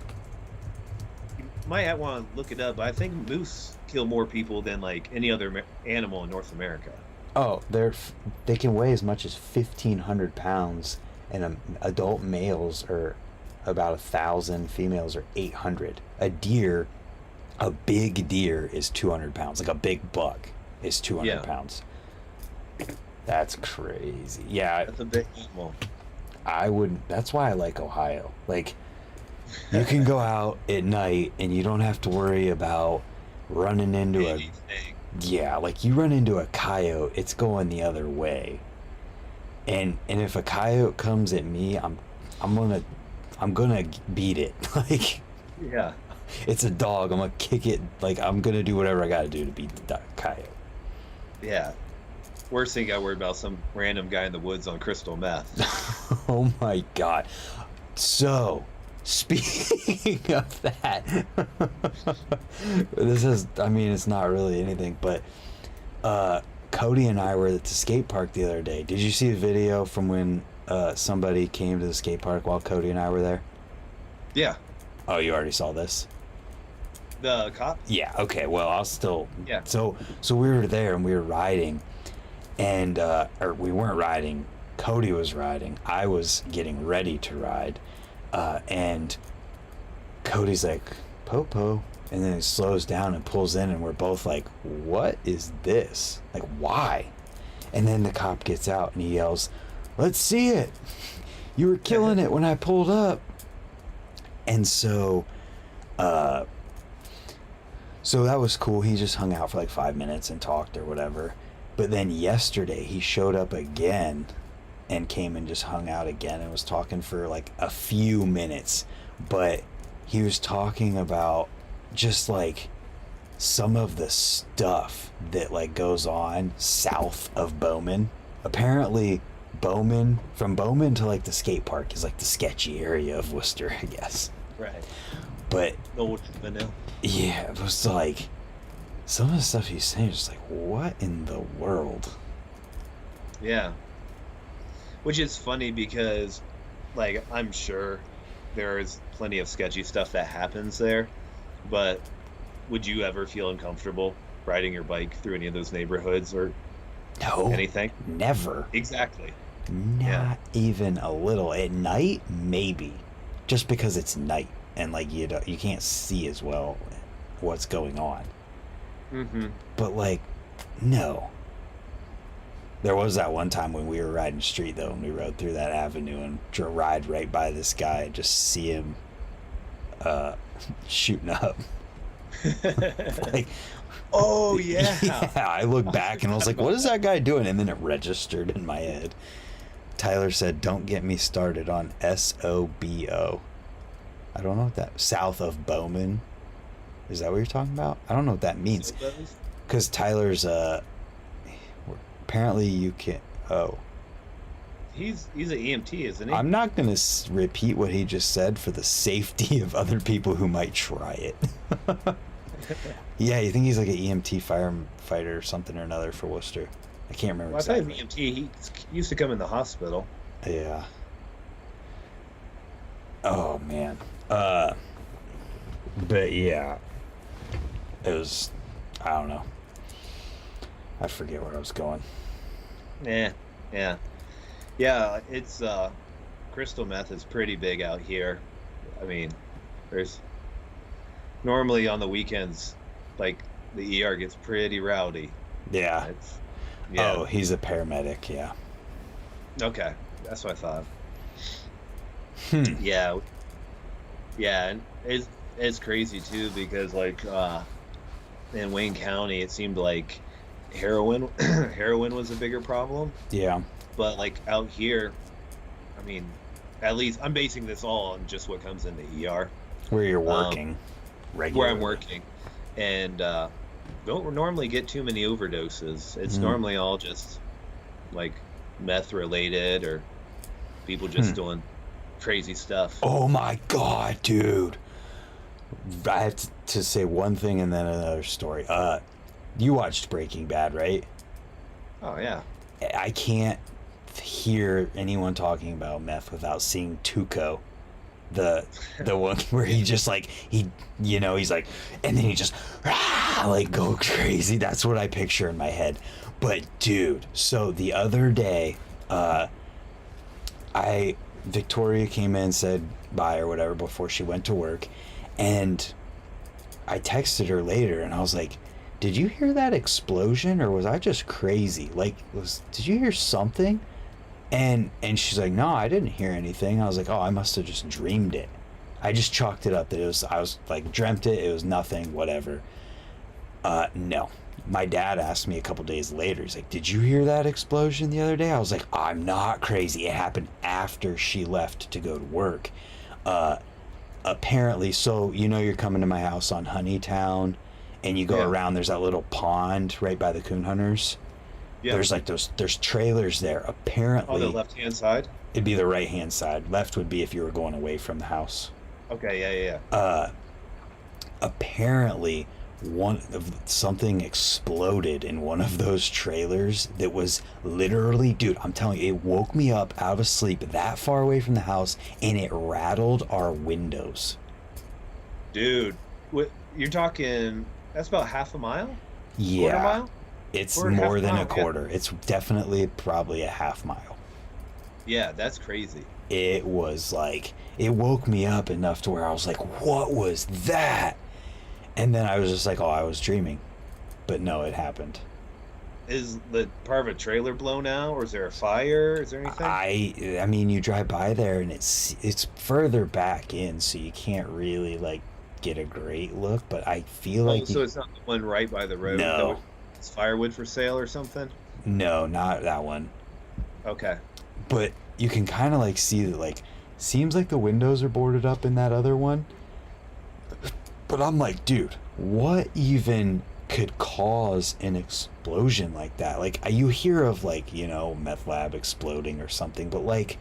you might want to look it up, but I think moose kill more people than like any other animal in North America. Oh, they can weigh as much as 1,500 pounds, and adult males are about 1,000, females are 800. A big deer is 200 pounds. Like a big buck is 200 pounds. That's crazy. Yeah. That's a big animal. That's why I like Ohio. Like, you can go out at night and you don't have to worry about running into like you run into a coyote, it's going the other way. And if a coyote comes at me, I'm gonna beat it. Like, yeah, it's a dog. I'm gonna kick it. Like, I'm gonna do whatever I gotta do to beat the coyote. Yeah. Worst thing I worried about, some random guy in the woods on crystal meth. Oh my God. So, speaking of that, it's not really anything, but Cody and I were at the skate park the other day. Did you see the video from when somebody came to the skate park while Cody and I were there? Yeah. Oh, you already saw this? The cop? Yeah, okay. Well, I'll still... Yeah. So we were there and we were riding, and or we weren't riding. Cody was riding. I was getting ready to ride, and Cody's like, "Popo," and then he slows down and pulls in, and we're both like, "What is this? Like, why?" And then the cop gets out and he yells, "Let's see it. You were killing it when I pulled up." And so that was cool. He just hung out for like 5 minutes and talked or whatever. But then yesterday he showed up again and came and just hung out again and was talking for like a few minutes. But he was talking about just like some of the stuff that like goes on south of Bowman. Apparently from Bowman to like the skate park is like the sketchy area of Worcester, I guess. Right. But Old vanilla. yeah, it was like some of the stuff he's saying is just like, what in the world? Yeah. Which is funny because, like, I'm sure there is plenty of sketchy stuff that happens there, but would you ever feel uncomfortable riding your bike through any of those neighborhoods or anything? Never. Exactly. Not even a little. At night, maybe, just because it's night and like you can't see as well what's going on. Mm-hmm. But like, no. There was that one time when we were riding street though, and we rode through that avenue and ride right by this guy and just see him shooting up. Like, oh yeah. yeah, I looked back and I was like, what is that guy doing? And then it registered in my head. Tyler said, don't get me started on SOBO. I don't know what that, south of Bowman. Is that what you're talking about? I don't know what that means. Because Tyler's, apparently you can't, He's an EMT, isn't he? I'm not going to repeat what he just said for the safety of other people who might try it. Yeah, you think he's like an EMT firefighter or something or another for Worcester. I can't remember exactly. I thought EMT, he used to come in the hospital. Yeah. Oh, man. But yeah. It was, I don't know. I forget where I was going. Yeah. It's crystal meth is pretty big out here. I mean, there's normally on the weekends, like the ER gets pretty rowdy. Yeah. Oh, he's a paramedic. Yeah. Okay, that's what I thought. Yeah, and it's crazy too because like in Wayne County, it seemed like heroin was a bigger problem. Yeah. But like out here, I mean, at least I'm basing this all on just what comes in the ER. Where you're working. Regularly. Where I'm working. And don't normally get too many overdoses. It's normally all just like meth related or people just doing crazy stuff. Oh my God, dude. I have to say one thing and then another story. You watched Breaking Bad, right? Oh, yeah. I can't hear anyone talking about meth without seeing Tuco. The one where he just like, he's like, and then he just, like go crazy. That's what I picture in my head. But dude, so the other day, Victoria came in and said bye or whatever before she went to work. And I texted her later and I was like, did you hear that explosion or was I just crazy? Like, did you hear something? And she's like, no, I didn't hear anything. I was like, oh, I must have just dreamed it. I just chalked it up that I was like, dreamt it. It was nothing, whatever. No. My dad asked me a couple days later. He's like, did you hear that explosion the other day? I was like, I'm not crazy. It happened after she left to go to work. Apparently, so, you're coming to my house on Honeytown and you go around, there's that little pond right by the coon hunters. Yeah. There's like there's trailers there. Apparently. On the left-hand side? It'd be the right-hand side. Left would be if you were going away from the house. Okay, yeah. Apparently, something exploded in one of those trailers that was literally, dude, I'm telling you, it woke me up out of sleep that far away from the house, and it rattled our windows. Dude, you're talking, that's about half a mile? Yeah. Quarter mile? It's more than a quarter. Yeah. It's definitely probably a half mile. Yeah, that's crazy. It was like, it woke me up enough to where I was like, what was that? And then I was just like, oh, I was dreaming. But no, it happened. Is the part of a trailer blown out, or is there a fire? Is there anything? I mean, you drive by there and it's further back in, so you can't really like get a great look, but I feel like so it's not the one right by the road? No. It's firewood for sale or something? No, not that one. Okay. But you can kind of like see that, like, seems like the windows are boarded up in that other one. But I'm like, dude, what even could cause an explosion like that? Like, you hear of like, meth lab exploding or something, but like,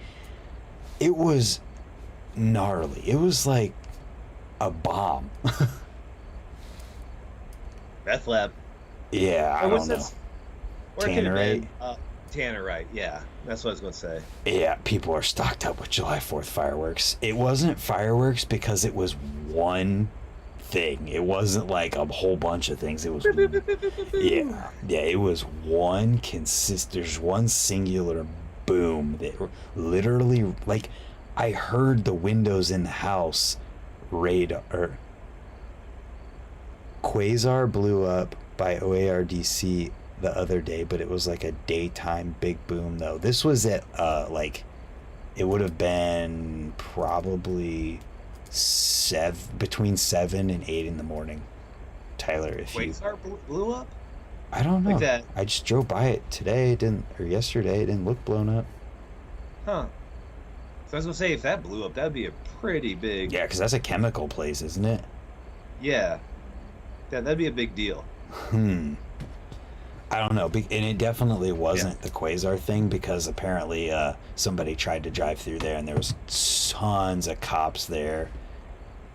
it was gnarly. It was like a bomb. Meth lab. Yeah, I don't know. Tannerite? Tannerite, yeah. That's what I was going to say. Yeah, people are stocked up with July 4th fireworks. It wasn't fireworks because it was one thing. It wasn't like a whole bunch of things. It was it was one there's one singular boom that literally, like, I heard the windows in the house Quasar blew up by OARDC the other day, but it was like a daytime big boom though. This was at it would have been probably between 7 and 8 in the morning. Tyler, if you, Quasar blew up I don't like know. that, I just drove by it today. It didn't, or yesterday. It didn't look blown up. huh? So I was gonna say if that blew up, that'd be a pretty big. Yeah, because that's a chemical place, isn't it? Yeah, that'd be a big deal. Hmm. I don't know, and it definitely Yeah. wasn't the quasar thing because apparently somebody tried to drive through there and there was tons of cops there,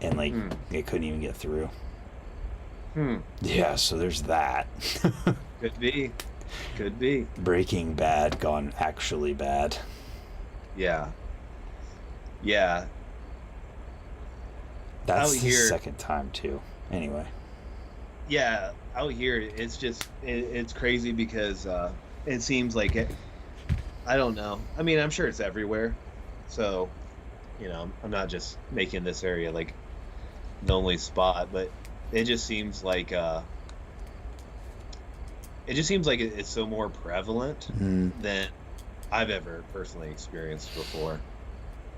and like Hmm. they couldn't even get through. Hmm. Yeah, so there's that. Could be. Could be. Breaking Bad gone actually bad. Yeah. Yeah. That's Out the here. second time too. Anyway, Yeah. Out here, it's just it's crazy because it seems like I don't know. I mean, I'm sure it's everywhere. So, I'm not just making this area like the only spot, but it just seems like it's so more prevalent mm, than I've ever personally experienced before.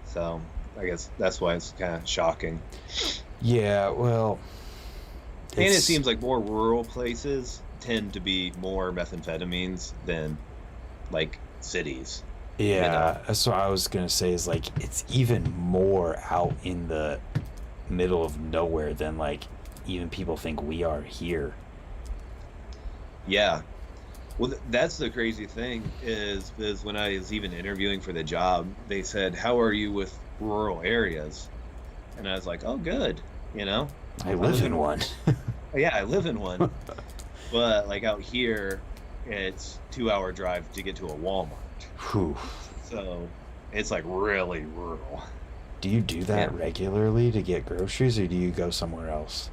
So, I guess that's why it's kind of shocking. yeah. Well, And it it's seems like more rural places tend to be more methamphetamines than like cities, you know? yeah. That's what I was gonna say. Is like it's even more out in the middle of nowhere than like even people think we are here. Yeah. Well, that's the crazy thing is when I was even interviewing for the job, they said, "How are you with rural areas?" And I was like, "Oh, good." You know, I I live live in in one. yeah, I live in one, but like out here, it's 2 hour drive to get to a Walmart. Whew. So it's like really rural. Do you do Yeah. that regularly to get groceries, or do you go somewhere else?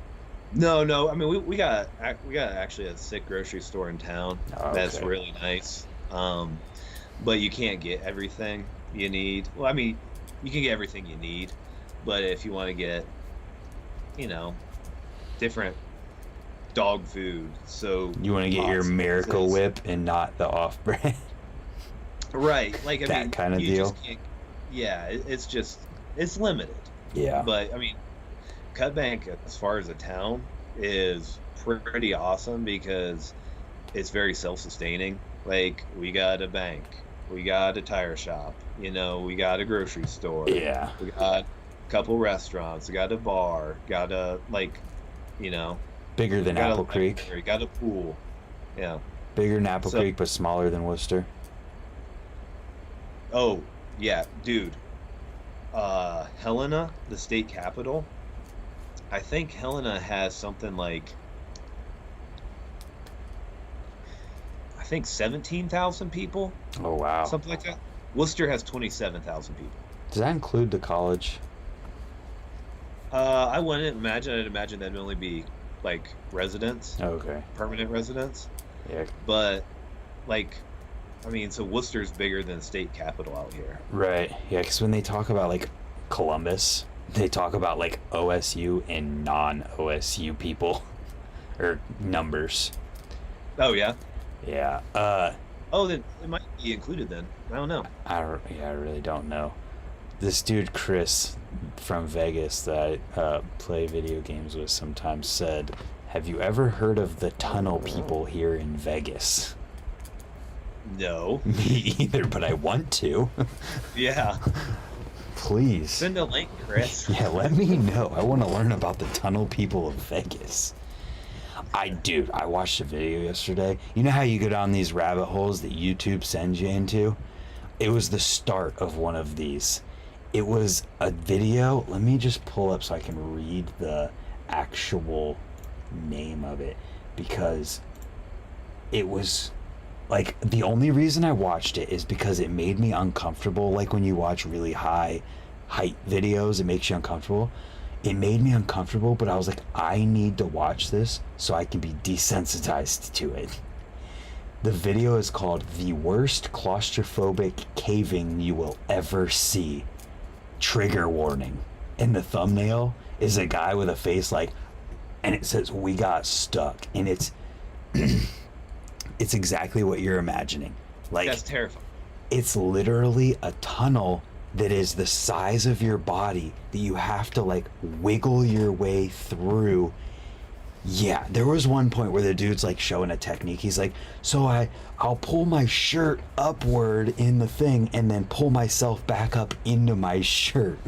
No, no. I mean, we got actually a sick grocery store in town Oh, that's okay. really nice. But you can't get everything you need. Well, I mean, you can get everything you need, but if you want to get, you know, different dog food, so You want to get your hot Miracle sauces, Whip and not the off-brand, right? Like, I that mean, kind of you deal. just can't. Yeah, it's limited. Yeah. But I mean, Cut Bank, as far as a town, is pretty awesome because it's very self-sustaining. Like, we got a bank, we got a tire shop, we got a grocery store, Yeah. we got a couple restaurants, we got a bar, got a like, you know, Bigger than got a Apple Creek. library, got a pool. Yeah. Bigger than Apple So, Creek, but smaller than Worcester. oh yeah, dude. Helena, the state capital. I think Helena has something like I think 17,000 people, Oh wow. something like that. Worcester has 27,000 people. Does that include the college? I wouldn't imagine. I'd imagine that'd only be like residents, Oh, okay. permanent residents. Yeah. But like, I mean, so Worcester's bigger than the state capital out here. Right. Yeah, because when they talk about like Columbus, they talk about like OSU and non-OSU people or numbers. Oh yeah. Yeah. Oh, then it might be included then. I don't know. I really don't know. This dude Chris from Vegas that I play video games with sometimes said, "Have you ever heard of the tunnel people here in Vegas?" No. Me either, but I want to. Yeah. Please. Send a link, Chris. Yeah, let me know. I want to learn about the tunnel people of Vegas. I watched a video yesterday. You know how you go down these rabbit holes that YouTube sends you into? It was the start of one of these. It was a video. Let me just pull up so I can read the actual name of it, because it was like the only reason I watched it is because it made me uncomfortable. Like when you watch really high height videos, it makes you uncomfortable. It made me uncomfortable, but I was like, I need to watch this so I can be desensitized to it. The video is called "The Worst Claustrophobic Caving You Will Ever See. Trigger Warning." And the thumbnail is a guy with a face like, and it says, "We got stuck." And it's exactly what you're imagining. Like, That's terrifying. it's literally a tunnel that is the size of your body that you have to like wiggle your way through. Yeah, there was one point where the dude's like showing a technique. He's like, so I'll pull my shirt upward in the thing and then pull myself back up into my shirt.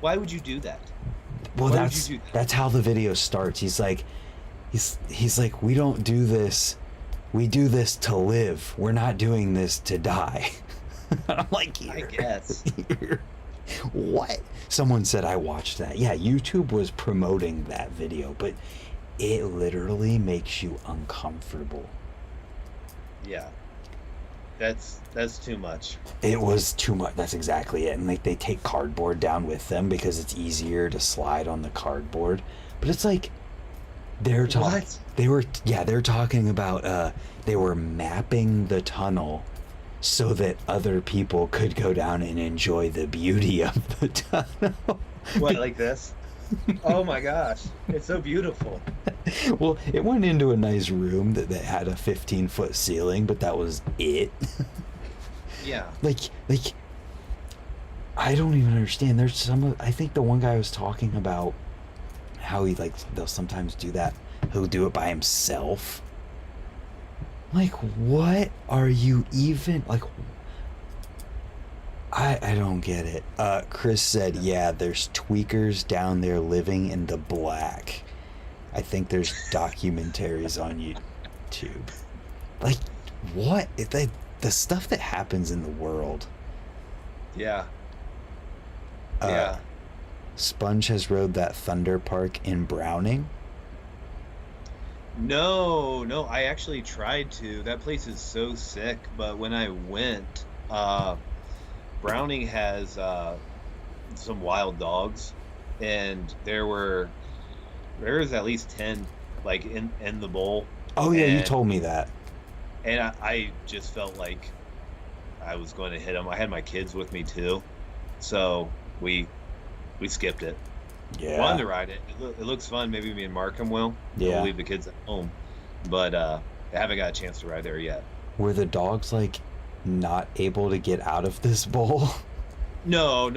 Why would you do that? Well, Why would you do that? that's how the video starts. He's like, we don't do this. We do this to live. We're not doing this to die. I'm like, I guess. What? Someone said I watched that. Yeah, YouTube was promoting that video, but it literally makes you uncomfortable. Yeah. That's too much. It was too much. That's exactly it. And like they take cardboard down with them because it's easier to slide on the cardboard. But it's like they're talking. What? They're talking about they were mapping the tunnel so that other people could go down and enjoy the beauty of the tunnel. What, like this? Oh my gosh. It's so beautiful. Well, it went into a nice room that had a 15-foot ceiling, but that was it. Yeah. like I don't even understand. There's I think the one guy was talking about how he like they'll sometimes do that. He'll do it by himself. Like, what are you even like? I don't get it. Chris said, yeah, there's tweakers down there living in the black. I think there's documentaries on YouTube. Like, what? The stuff that happens in the world. Yeah. Yeah. Sponge has rode that Thunder Park in Browning. No, I actually tried to. That place is so sick, but when I went, Browning has some wild dogs, and there was at least 10 like in the bowl. Oh yeah, you told me that. And I just felt like I was going to hit them. I had my kids with me too, so we skipped it. Yeah. Wanted to ride it. It looks fun. Maybe me and Markham will. Yeah. We'll leave the kids at home, but I haven't got a chance to ride there yet. Were the dogs like not able to get out of this bowl? No,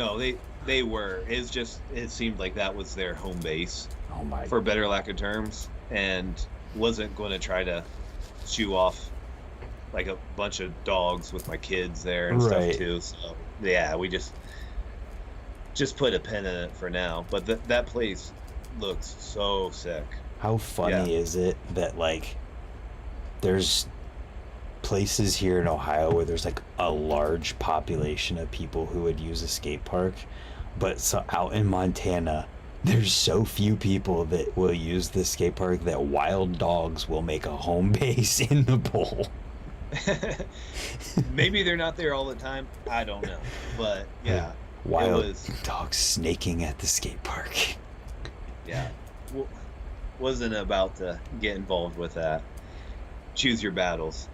they were. It seemed like that was their home base. Oh my. For better lack of terms, and wasn't going to try to shoo off like a bunch of dogs with my kids there and Right. stuff too. So yeah, we just put a pin in it for now. But that place looks so sick. How funny is it that like there's places here in Ohio where there's like a large population of people who would use a skate park, but so out in Montana there's so few people that will use the skate park that wild dogs will make a home base in the bowl. Maybe they're not there all the time. I don't know. But yeah, Wild dogs snaking at the skate park. Yeah. Wasn't about to get involved with that. Choose your battles.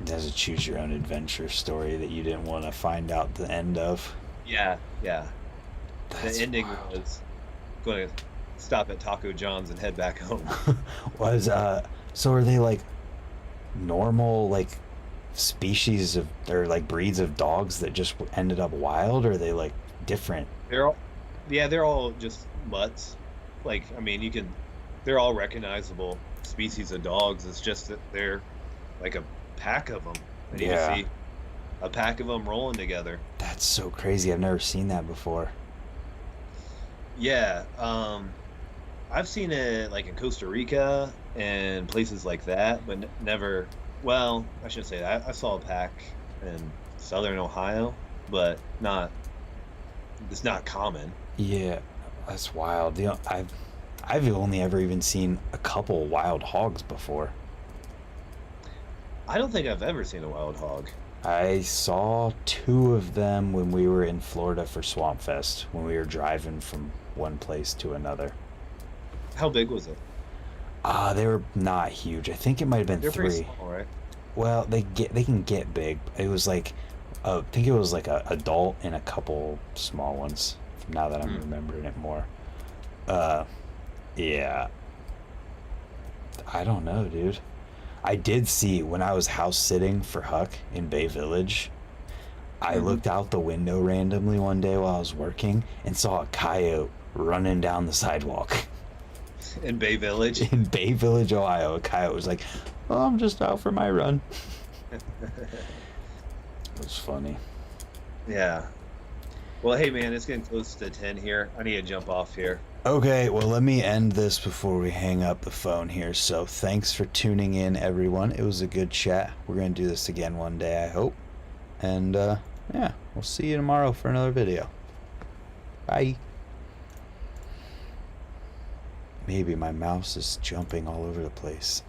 There's a choose your own adventure story that you didn't want to find out the end of. Yeah. That's the ending wild. was going to stop at Taco John's and head back home. So are they like normal like species of or like breeds of dogs that just ended up wild, or are they like different? They're all just mutts. Like, I mean, they're all recognizable species of dogs. It's just that they're like a pack of them. And you Yeah. see a pack of them rolling together. That's so crazy. I've never seen that before. Yeah, I've seen it like in Costa Rica and places like that, but never. Well, I shouldn't say that. I saw a pack in southern Ohio, but it's not common. Yeah, that's wild. I've only ever even seen a couple wild hogs before. I don't think I've ever seen a wild hog. I saw 2 of them when we were in Florida for Swamp Fest, when we were driving from one place to another. How big was it? They were not huge. I think it might have been They're 3. pretty small, right? Well, they can get big. It was like, I think it was like a adult and a couple small ones. Now that I'm remembering it more. Yeah. I don't know, dude. I did see when I was house sitting for Huck in Bay Village. I looked out the window randomly one day while I was working and saw a coyote running down the sidewalk. In Bay Village. In Bay Village, Ohio, a coyote was like, "Oh, I'm just out for my run." It was funny. Yeah. Well, hey man, it's getting close to 10 here. I need to jump off here. Okay, well, let me end this before we hang up the phone here. So thanks for tuning in, everyone. It was a good chat. We're going to do this again one day, I hope. And yeah, we'll see you tomorrow for another video. Bye. Maybe my mouse is jumping all over the place.